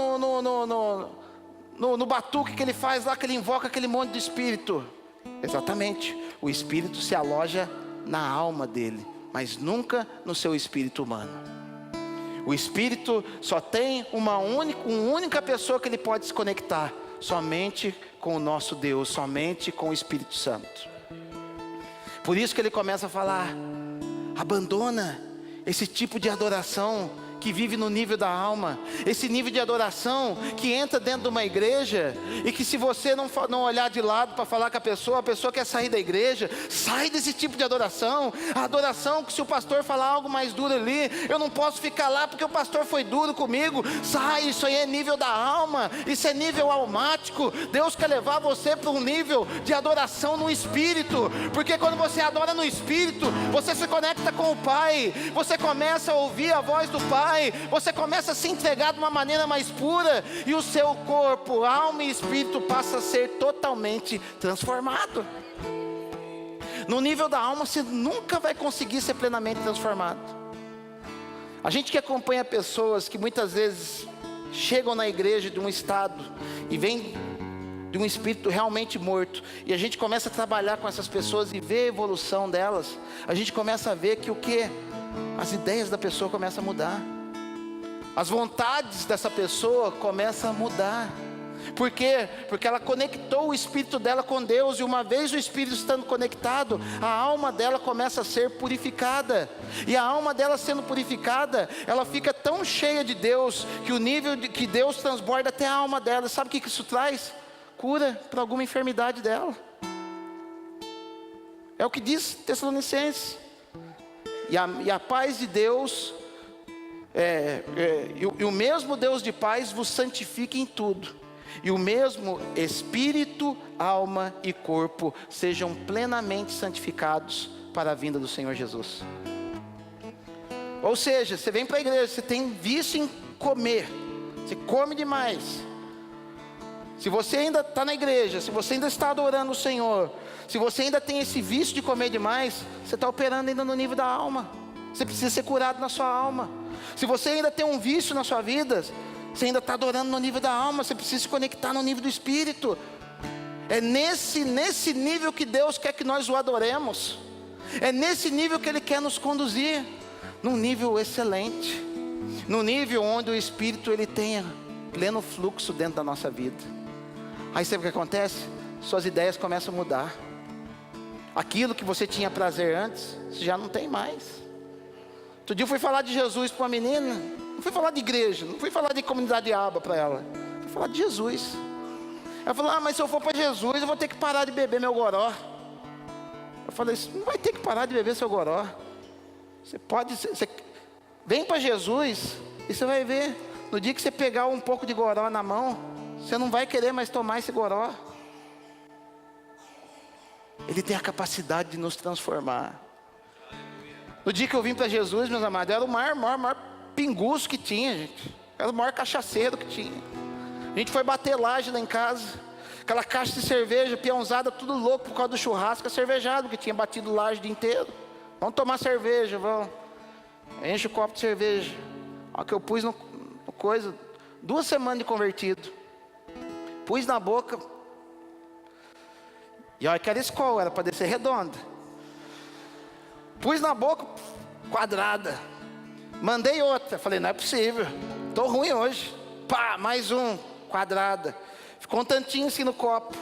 batuque que ele faz lá, que ele invoca aquele monte de espírito? Exatamente, o espírito se aloja na alma dele, mas nunca no seu espírito humano. O espírito só tem uma única pessoa que ele pode se conectar, somente com o nosso Deus, somente com o Espírito Santo. Por isso que ele começa a falar, abandona esse tipo de adoração que vive no nível da alma, esse nível de adoração que entra dentro de uma igreja, e que se você não olhar de lado para falar com a pessoa quer sair da igreja, sai desse tipo de adoração. A adoração que se o pastor falar algo mais duro ali, eu não posso ficar lá porque o pastor foi duro comigo. Sai, isso aí é nível da alma, isso é nível almático. Deus quer levar você para um nível de adoração no Espírito, porque quando você adora no Espírito, você se conecta com o Pai, você começa a ouvir a voz do Pai, Pai, você começa a se entregar de uma maneira mais pura, e o seu corpo, alma e espírito passa a ser totalmente transformado. No nível da alma, você nunca vai conseguir ser plenamente transformado. A gente que acompanha pessoas que muitas vezes chegam na igreja de um estado e vem de um espírito realmente morto, e a gente começa a trabalhar com essas pessoas e ver a evolução delas, a gente começa a ver que as ideias da pessoa começam a mudar, as vontades dessa pessoa começam a mudar. Por quê? Porque ela conectou o espírito dela com Deus, e uma vez o espírito estando conectado, a alma dela começa a ser purificada, e a alma dela sendo purificada, ela fica tão cheia de Deus, que o nível que Deus transborda até a alma dela. Sabe o que isso traz? Cura para alguma enfermidade dela. É o que diz Tessalonicenses. E a paz de Deus, e o mesmo Deus de paz vos santifique em tudo, e o mesmo Espírito, alma e corpo sejam plenamente santificados para a vinda do Senhor Jesus. Ou seja, você vem para a igreja, você tem vício em comer, você come demais. Se você ainda está na igreja, se você ainda está adorando o Senhor, se você ainda tem esse vício de comer demais, você está operando ainda no nível da alma. Você precisa ser curado na sua alma. Se você ainda tem um vício na sua vida, você ainda está adorando no nível da alma, você precisa se conectar no nível do Espírito. É nesse nível que Deus quer que nós o adoremos. É nesse nível que Ele quer nos conduzir, num nível excelente, num nível onde o Espírito Ele tenha pleno fluxo dentro da nossa vida. Aí sabe o que acontece? Suas ideias começam a mudar. Aquilo que você tinha prazer antes, você já não tem mais. Outro dia eu fui falar de Jesus para uma menina, não fui falar de igreja, não fui falar de comunidade de aba para ela, fui falar de Jesus. Ela falou: mas se eu for para Jesus, eu vou ter que parar de beber meu goró. Eu falei: você não vai ter que parar de beber seu goró. Você vem para Jesus e você vai ver, no dia que você pegar um pouco de goró na mão, você não vai querer mais tomar esse goró. Ele tem a capacidade de nos transformar. No dia que eu vim para Jesus, meus amados, era o maior pinguço que tinha, gente. Era o maior cachaceiro que tinha. A gente foi bater laje lá em casa, aquela caixa de cerveja, peãozada, tudo louco por causa do churrasco cervejado, que tinha batido laje o dia inteiro. Vamos tomar cerveja, vamos. Enche o copo de cerveja. Olha que eu pus no coisa, 2 semanas de convertido. Pus na boca. E olha que era escola, era para descer redonda. Pus na boca, quadrada. Mandei outra, falei: não é possível, estou ruim hoje. Pá, mais um, quadrada. Ficou um tantinho assim no copo.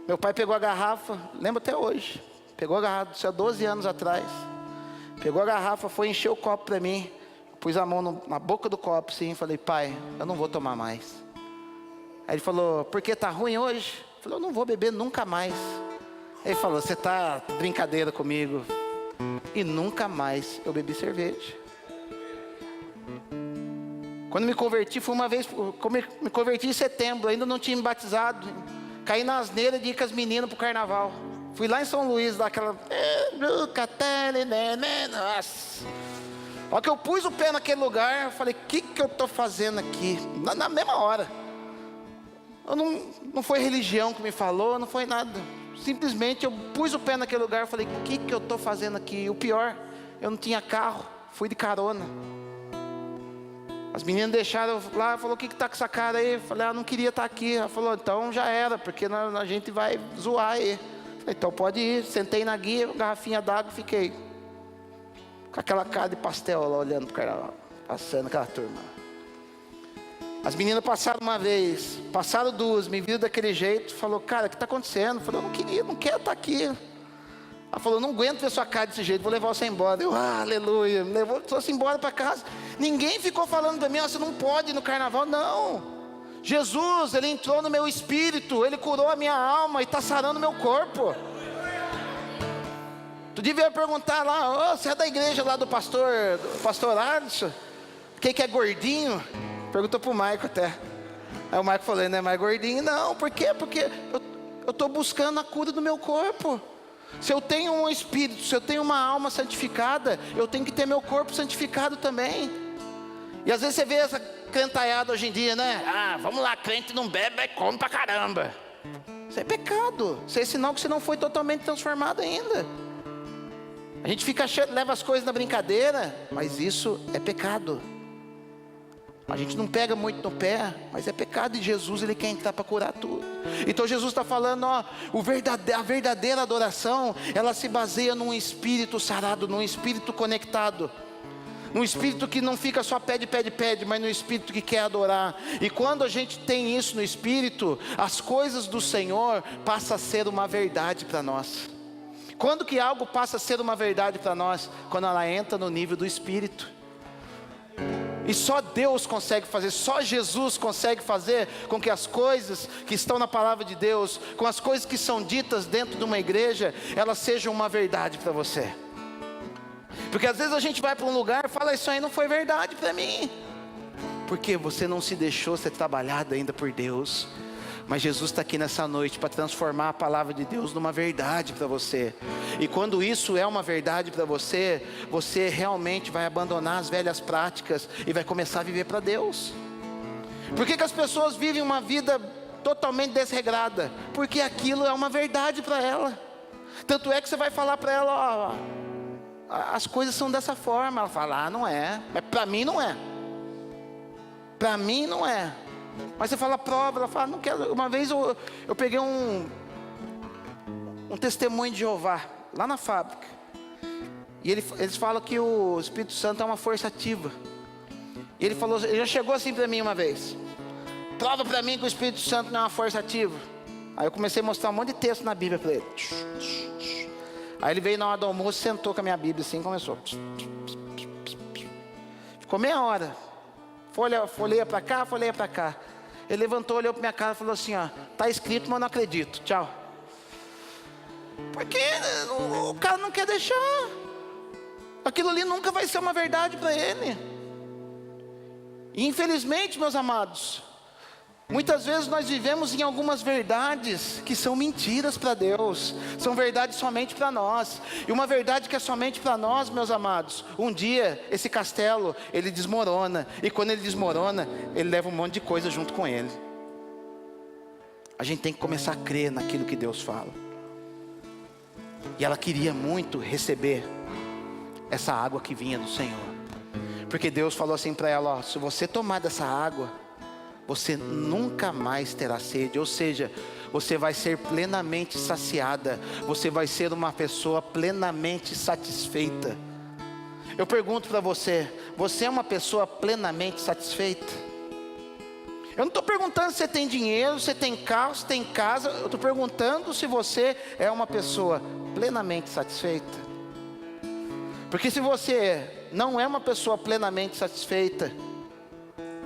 Meu pai pegou a garrafa, lembro até hoje. Pegou a garrafa, isso há 12 anos atrás. Pegou a garrafa, foi encher o copo para mim. Pus a mão na boca do copo assim, falei: pai, eu não vou tomar mais. Aí ele falou: por que tá ruim hoje? Eu falei: eu não vou beber nunca mais. Aí ele falou: você tá brincadeira comigo. E nunca mais eu bebi cerveja. Quando me converti, foi uma vez, me converti em setembro, ainda não tinha me batizado. Caí na asneira de ir com as meninas pro carnaval. Fui lá em São Luís, lá aquela... Nossa. Olha que eu pus o pé naquele lugar, eu falei: o que eu estou fazendo aqui? Na mesma hora. Não foi religião que me falou, não foi nada. Simplesmente eu pus o pé naquele lugar, eu falei: o que eu estou fazendo aqui? E o pior, eu não tinha carro, fui de carona. As meninas deixaram eu lá, falou: o que está com essa cara aí? Eu falei: não queria estar aqui. Ela falou: então já era, porque a gente vai zoar aí. Eu falei: então pode ir. Sentei na guia, garrafinha d'água, fiquei com aquela cara de pastel lá, olhando para o cara, passando aquela turma. As meninas passaram uma vez, passaram 2, me viram daquele jeito, falou: cara, o que está acontecendo? Eu falei: eu não queria, não quero estar aqui. Ela falou: não aguento ver sua cara desse jeito, vou levar você embora. Eu: aleluia, me levou, trouxe embora para casa. Ninguém ficou falando para mim: você não pode ir no carnaval. Não, Jesus, Ele entrou no meu espírito, Ele curou a minha alma e está sarando meu corpo. Tu devia perguntar lá: você é da igreja lá do pastor Alisson? Que é gordinho? Perguntou pro Maico até. Aí o Maico falou: não é mais gordinho. Não, por quê? Porque eu estou buscando a cura do meu corpo. Se eu tenho um espírito, se eu tenho uma alma santificada, eu tenho que ter meu corpo santificado também. E às vezes você vê essa crentaiada hoje em dia, né? Ah, vamos lá, crente não bebe, mas come pra caramba. Isso é pecado. Isso é sinal que você não foi totalmente transformado ainda. A gente fica achando, leva as coisas na brincadeira, mas isso é pecado. A gente não pega muito no pé, mas é pecado, e Jesus, ele quer entrar para curar tudo. Então Jesus está falando, ó, a verdadeira adoração, ela se baseia num espírito sarado, num espírito conectado, num espírito que não fica só pede, mas num espírito que quer adorar. E quando a gente tem isso no espírito, as coisas do Senhor passam a ser uma verdade para nós. Quando que algo passa a ser uma verdade para nós? Quando ela entra no nível do espírito. E só Deus consegue fazer, só Jesus consegue fazer com que as coisas que estão na palavra de Deus, com as coisas que são ditas dentro de uma igreja, elas sejam uma verdade para você. Porque às vezes a gente vai para um lugar e fala, isso aí não foi verdade para mim. Porque você não se deixou ser trabalhado ainda por Deus. Mas Jesus está aqui nessa noite para transformar a palavra de Deus numa verdade para você. E quando isso é uma verdade para você, você realmente vai abandonar as velhas práticas e vai começar a viver para Deus. Por que as pessoas vivem uma vida totalmente desregrada? Porque aquilo é uma verdade para ela. Tanto é que você vai falar para ela, ó, as coisas são dessa forma. Ela fala, ah, não é, mas para mim não é. Para mim não é. Mas você fala prova, ela fala, não quero. Uma vez eu peguei um testemunho de Jeová, lá na fábrica. E eles falam que o Espírito Santo é uma força ativa. E ele já chegou assim para mim uma vez. Prova para mim que o Espírito Santo não é uma força ativa. Aí eu comecei a mostrar um monte de texto na Bíblia para ele. Aí ele veio na hora do almoço, sentou com a minha Bíblia assim e começou. Ficou meia hora. Folheia para cá, folheia para cá. Ele levantou, olhou para minha cara e falou assim, ó, tá escrito, mas eu não acredito, tchau. Porque o cara não quer deixar. Aquilo ali nunca vai ser uma verdade para ele. E infelizmente, meus amados, muitas vezes nós vivemos em algumas verdades que são mentiras para Deus, são verdades somente para nós. E uma verdade que é somente para nós, meus amados, um dia esse castelo, ele desmorona. E quando ele desmorona, ele leva um monte de coisa junto com ele. A gente tem que começar a crer naquilo que Deus fala. E ela queria muito receber essa água que vinha do Senhor. Porque Deus falou assim para ela, ó, se você tomar dessa água, você nunca mais terá sede. Ou seja, você vai ser plenamente saciada. Você vai ser uma pessoa plenamente satisfeita. Eu pergunto para você, você é uma pessoa plenamente satisfeita? Eu não estou perguntando se você tem dinheiro, se você tem carro, se tem casa. Eu estou perguntando se você é uma pessoa plenamente satisfeita. Porque se você não é uma pessoa plenamente satisfeita,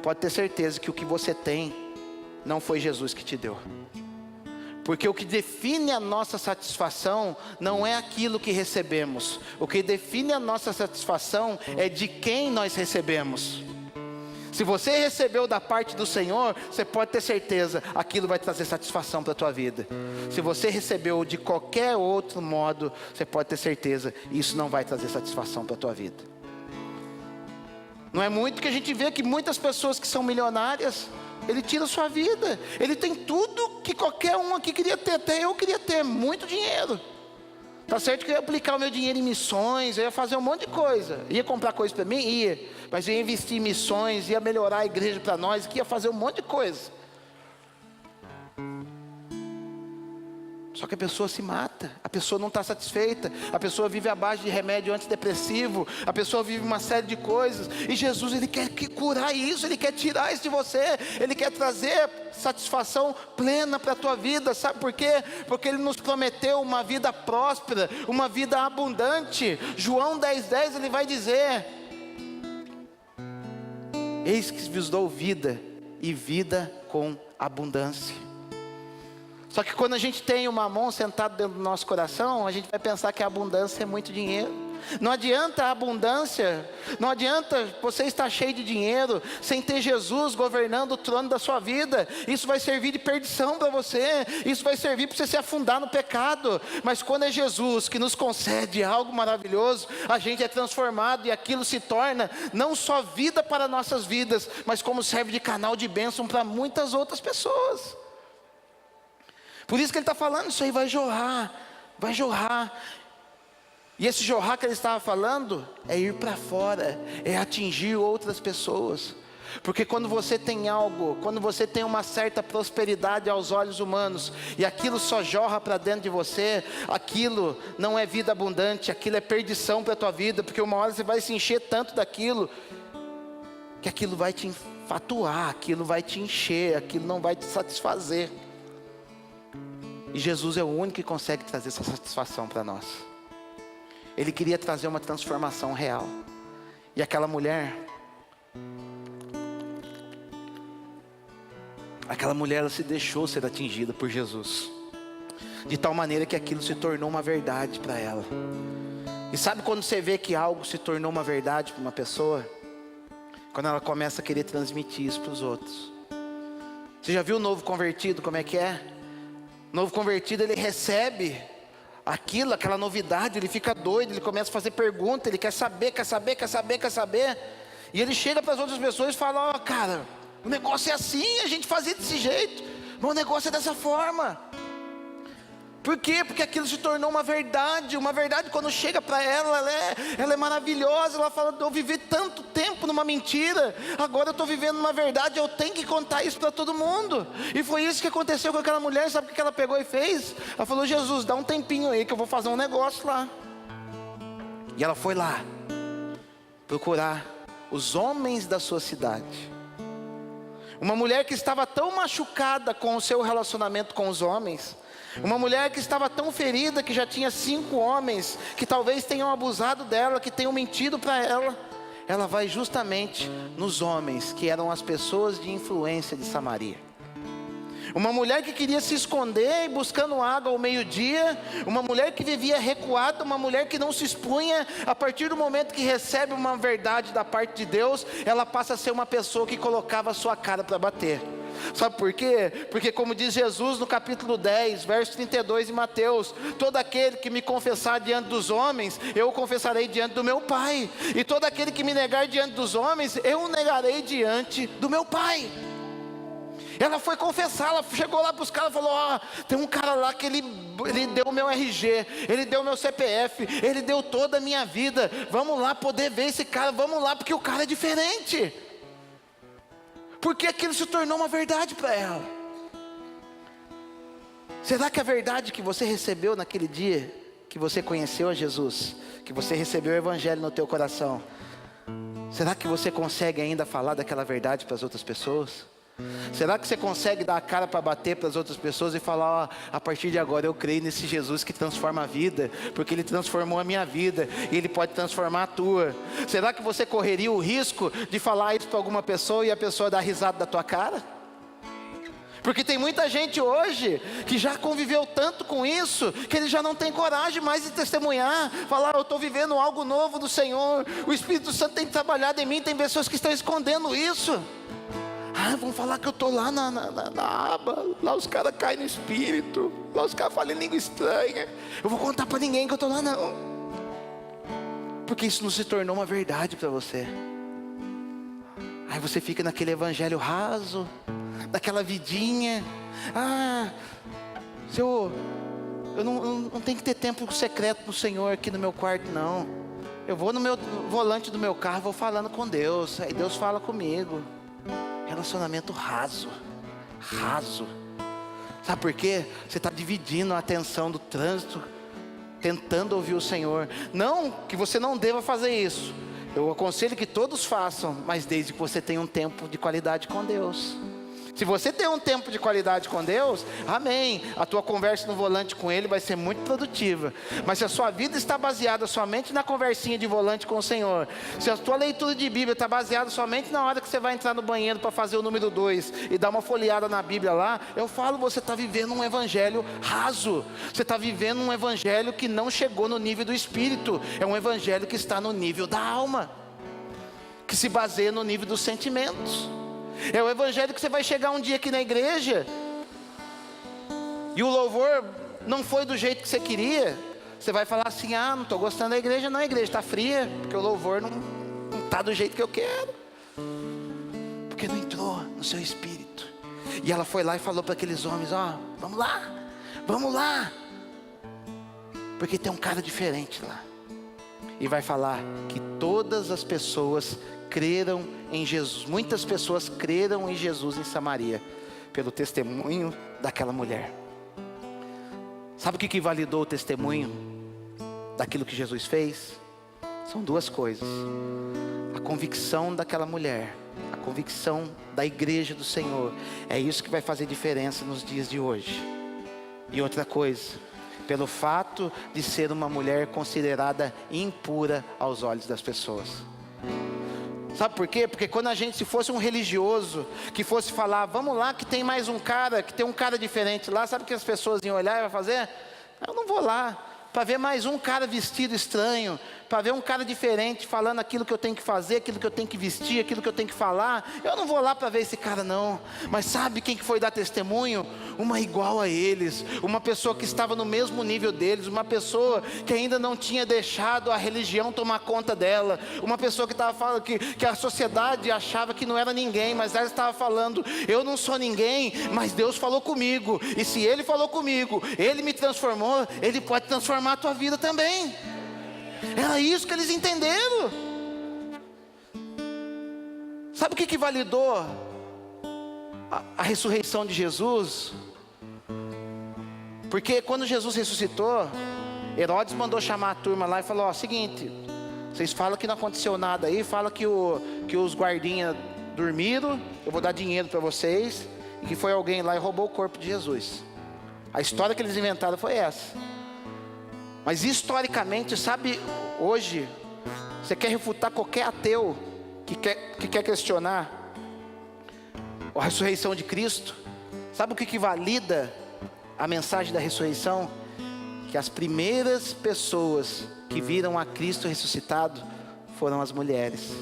pode ter certeza que o que você tem não foi Jesus que te deu. Porque o que define a nossa satisfação não é aquilo que recebemos. O que define a nossa satisfação é de quem nós recebemos. Se você recebeu da parte do Senhor, você pode ter certeza, aquilo vai trazer satisfação para a tua vida. Se você recebeu de qualquer outro modo, você pode ter certeza, isso não vai trazer satisfação para a tua vida. Não é muito que a gente vê que muitas pessoas que são milionárias, ele tira a sua vida. Ele tem tudo que qualquer um aqui queria ter, até eu queria ter, muito dinheiro. Tá certo que eu ia aplicar o meu dinheiro em missões, eu ia fazer um monte de coisa. Ia comprar coisa para mim? Ia. Mas eu ia investir em missões, ia melhorar a igreja para nós, que ia fazer um monte de coisa. Só que a pessoa se mata, a pessoa não está satisfeita, a pessoa vive à base de remédio antidepressivo, a pessoa vive uma série de coisas, e Jesus, ele quer curar isso, ele quer tirar isso de você, ele quer trazer satisfação plena para a tua vida. Sabe por quê? Porque ele nos prometeu uma vida próspera, uma vida abundante. João 10:10, ele vai dizer: eis que vos dou vida, e vida com abundância. Só que quando a gente tem o mamon sentado dentro do nosso coração, a gente vai pensar que a abundância é muito dinheiro. Não adianta a abundância, não adianta você estar cheio de dinheiro, sem ter Jesus governando o trono da sua vida. Isso vai servir de perdição para você, isso vai servir para você se afundar no pecado. Mas quando é Jesus que nos concede algo maravilhoso, a gente é transformado e aquilo se torna não só vida para nossas vidas, mas como serve de canal de bênção para muitas outras pessoas. Por isso que ele está falando, isso aí vai jorrar, vai jorrar. E esse jorrar que ele estava falando é ir para fora, é atingir outras pessoas. Porque quando você tem algo, quando você tem uma certa prosperidade aos olhos humanos, e aquilo só jorra para dentro de você, aquilo não é vida abundante, aquilo é perdição para a tua vida, porque uma hora você vai se encher tanto daquilo, que aquilo vai te enfatuar, aquilo vai te encher, aquilo não vai te satisfazer. E Jesus é o único que consegue trazer essa satisfação para nós. Ele queria trazer uma transformação real. E aquela mulher, ela se deixou ser atingida por Jesus, de tal maneira que aquilo se tornou uma verdade para ela. E sabe quando você vê que algo se tornou uma verdade para uma pessoa? Quando ela começa a querer transmitir isso para os outros. Você já viu o novo convertido, como é que é? O novo convertido, ele recebe aquilo, aquela novidade, ele fica doido, ele começa a fazer pergunta, ele quer saber, e ele chega para as outras pessoas e fala: ó, cara, o negócio é assim, a gente fazia desse jeito, mas o negócio é dessa forma. Por quê? Porque aquilo se tornou uma verdade quando chega para ela, ela é maravilhosa, ela fala: eu vivi tanto tempo numa mentira, agora eu estou vivendo uma verdade, eu tenho que contar isso para todo mundo. E foi isso que aconteceu com aquela mulher. Sabe o que ela pegou e fez? Ela falou: Jesus, dá um tempinho aí que eu vou fazer um negócio lá. E ela foi lá, procurar os homens da sua cidade. Uma mulher que estava tão machucada com o seu relacionamento com os homens, uma mulher que estava tão ferida que já tinha 5 homens que talvez tenham abusado dela, que tenham mentido para ela. Ela vai justamente nos homens que eram as pessoas de influência de Samaria. Uma mulher que queria se esconder buscando água ao meio-dia, uma mulher que vivia recuada, uma mulher que não se expunha. A partir do momento que recebe uma verdade da parte de Deus, ela passa a ser uma pessoa que colocava a sua cara para bater. Sabe por quê? Porque como diz Jesus no capítulo 10, verso 32 em Mateus: todo aquele que me confessar diante dos homens, eu o confessarei diante do meu Pai. E todo aquele que me negar diante dos homens, eu o negarei diante do meu Pai. Ela foi confessar, ela chegou lá para os caras e falou: ó, tem um cara lá que ele deu o meu RG, ele deu o meu CPF, ele deu toda a minha vida, vamos lá poder ver esse cara, vamos lá, porque o cara é diferente. Porque aquilo se tornou uma verdade para ela. Será que a verdade que você recebeu naquele dia, que você conheceu a Jesus, que você recebeu o Evangelho no teu coração, será que você consegue ainda falar daquela verdade para as outras pessoas? Será que você consegue dar a cara para bater para as outras pessoas e falar: ó, a partir de agora eu creio nesse Jesus que transforma a vida, porque Ele transformou a minha vida e Ele pode transformar a tua? Será que você correria o risco de falar isso para alguma pessoa e a pessoa dar risada da tua cara? Porque tem muita gente hoje que já conviveu tanto com isso, que ele já não tem coragem mais de testemunhar, falar: eu estou vivendo algo novo do Senhor, o Espírito Santo tem trabalhado em mim. Tem pessoas que estão escondendo isso. Vão falar que eu estou lá na aba, lá os caras caem no espírito, lá os caras falam em língua estranha. Eu vou contar para ninguém que eu estou lá, não. Porque isso não se tornou uma verdade para você. Aí você fica naquele evangelho raso, naquela vidinha. Eu não tenho que ter tempo secreto no Senhor aqui no meu quarto, não. Eu vou no meu volante do meu carro, vou falando com Deus, aí Deus fala comigo. Relacionamento raso. Sabe por quê? Você está dividindo a atenção do trânsito, tentando ouvir o Senhor. Não que você não deva fazer isso, eu aconselho que todos façam, mas desde que você tenha um tempo de qualidade com Deus. Se você tem um tempo de qualidade com Deus, amém, a tua conversa no volante com Ele vai ser muito produtiva. Mas se a sua vida está baseada somente na conversinha de volante com o Senhor, se a tua leitura de Bíblia está baseada somente na hora que você vai entrar no banheiro para fazer o número 2 e dar uma folheada na Bíblia lá, eu falo, você está vivendo um evangelho raso. Você está vivendo um evangelho que não chegou no nível do Espírito. É um evangelho que está no nível da alma, que se baseia no nível dos sentimentos. É o evangelho que você vai chegar um dia aqui na igreja e o louvor não foi do jeito que você queria. Você vai falar assim, não estou gostando da igreja. Não, a igreja está fria, porque o louvor não está do jeito que eu quero, porque não entrou no seu espírito. E ela foi lá e falou para aqueles homens, vamos lá, porque tem um cara diferente lá. E vai falar que todas as pessoas creram em Jesus. Muitas pessoas creram em Jesus em Samaria, pelo testemunho daquela mulher. Sabe o que validou o testemunho daquilo que Jesus fez? São duas coisas: a convicção daquela mulher, a convicção da igreja do Senhor. É isso que vai fazer diferença nos dias de hoje. E outra coisa, pelo fato de ser uma mulher considerada impura aos olhos das pessoas. Sabe por quê? Porque quando se fosse um religioso que fosse falar, vamos lá que tem mais um cara, que tem um cara diferente lá, sabe o que as pessoas iam olhar e vai fazer? Eu não vou lá para ver mais um cara vestido estranho, para ver um cara diferente falando aquilo que eu tenho que fazer, aquilo que eu tenho que vestir, aquilo que eu tenho que falar. Eu não vou lá para ver esse cara não. Mas sabe quem que foi dar testemunho? Uma igual a eles, uma pessoa que estava no mesmo nível deles, uma pessoa que ainda não tinha deixado a religião tomar conta dela, uma pessoa que estava falando que a sociedade achava que não era ninguém, mas ela estava falando, eu não sou ninguém, mas Deus falou comigo, e se Ele falou comigo, Ele me transformou, Ele pode transformar a tua vida também. Era isso que eles entenderam. Sabe o que validou a ressurreição de Jesus? Porque quando Jesus ressuscitou, Herodes mandou chamar a turma lá e falou, seguinte, vocês falam que não aconteceu nada aí, fala que os guardinhas dormiram, eu vou dar dinheiro para vocês, e que foi alguém lá e roubou o corpo de Jesus. A história que eles inventaram foi essa. Mas historicamente, sabe, hoje, você quer refutar qualquer ateu que quer questionar a ressurreição de Cristo? Sabe o que valida a mensagem da ressurreição? Que as primeiras pessoas que viram a Cristo ressuscitado foram as mulheres.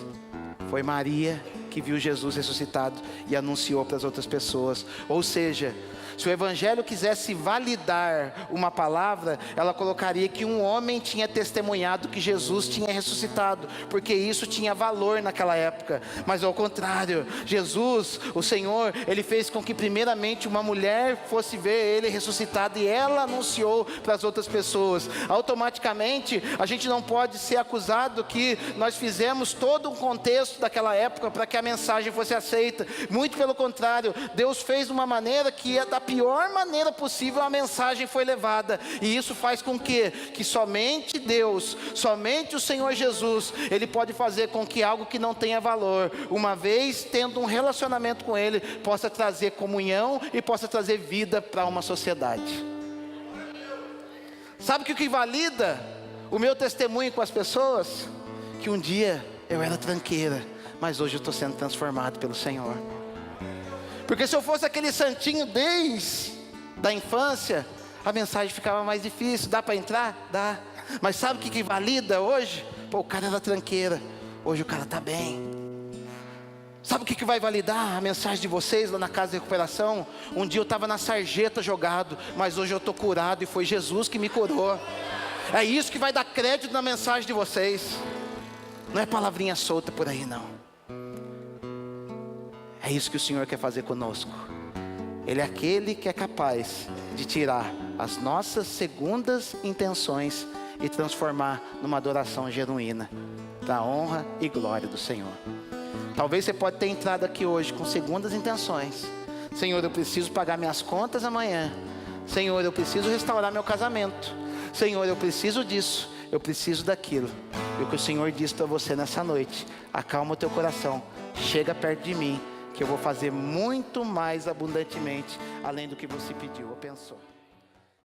Foi Maria que viu Jesus ressuscitado e anunciou para as outras pessoas. Ou seja, se o evangelho quisesse validar uma palavra, ela colocaria que um homem tinha testemunhado que Jesus tinha ressuscitado, porque isso tinha valor naquela época. Mas ao contrário, Jesus, o Senhor, Ele fez com que primeiramente uma mulher fosse ver Ele ressuscitado, e ela anunciou para as outras pessoas. Automaticamente, a gente não pode ser acusado que nós fizemos todo um contexto daquela época para que a mensagem fosse aceita. Muito pelo contrário, Deus fez de uma maneira que é da pior maneira possível a mensagem foi levada, e isso faz com que somente Deus, somente o Senhor Jesus, Ele pode fazer com que algo que não tenha valor, uma vez tendo um relacionamento com Ele, possa trazer comunhão e possa trazer vida para uma sociedade. Sabe o que valida o meu testemunho com as pessoas? Que um dia eu era tranqueira, mas hoje eu estou sendo transformado pelo Senhor. Porque se eu fosse aquele santinho desde a infância, a mensagem ficava mais difícil. Dá para entrar? Dá. Mas sabe o que valida hoje? O cara era tranqueira, hoje o cara está bem. Sabe o que vai validar a mensagem de vocês lá na casa de recuperação? Um dia eu estava na sarjeta jogado, mas hoje eu estou curado e foi Jesus que me curou. É isso que vai dar crédito na mensagem de vocês. Não é palavrinha solta por aí não. É isso que o Senhor quer fazer conosco. Ele é aquele que é capaz de tirar as nossas segundas intenções e transformar numa adoração genuína, para a honra e glória do Senhor. Talvez você pode ter entrado aqui hoje com segundas intenções. Senhor, eu preciso pagar minhas contas amanhã. Senhor, eu preciso restaurar meu casamento. Senhor, eu preciso disso, eu preciso daquilo. E o que o Senhor diz para você nessa noite: acalma o teu coração, chega perto de mim, que que eu vou fazer muito mais abundantemente, além do que você pediu ou pensou.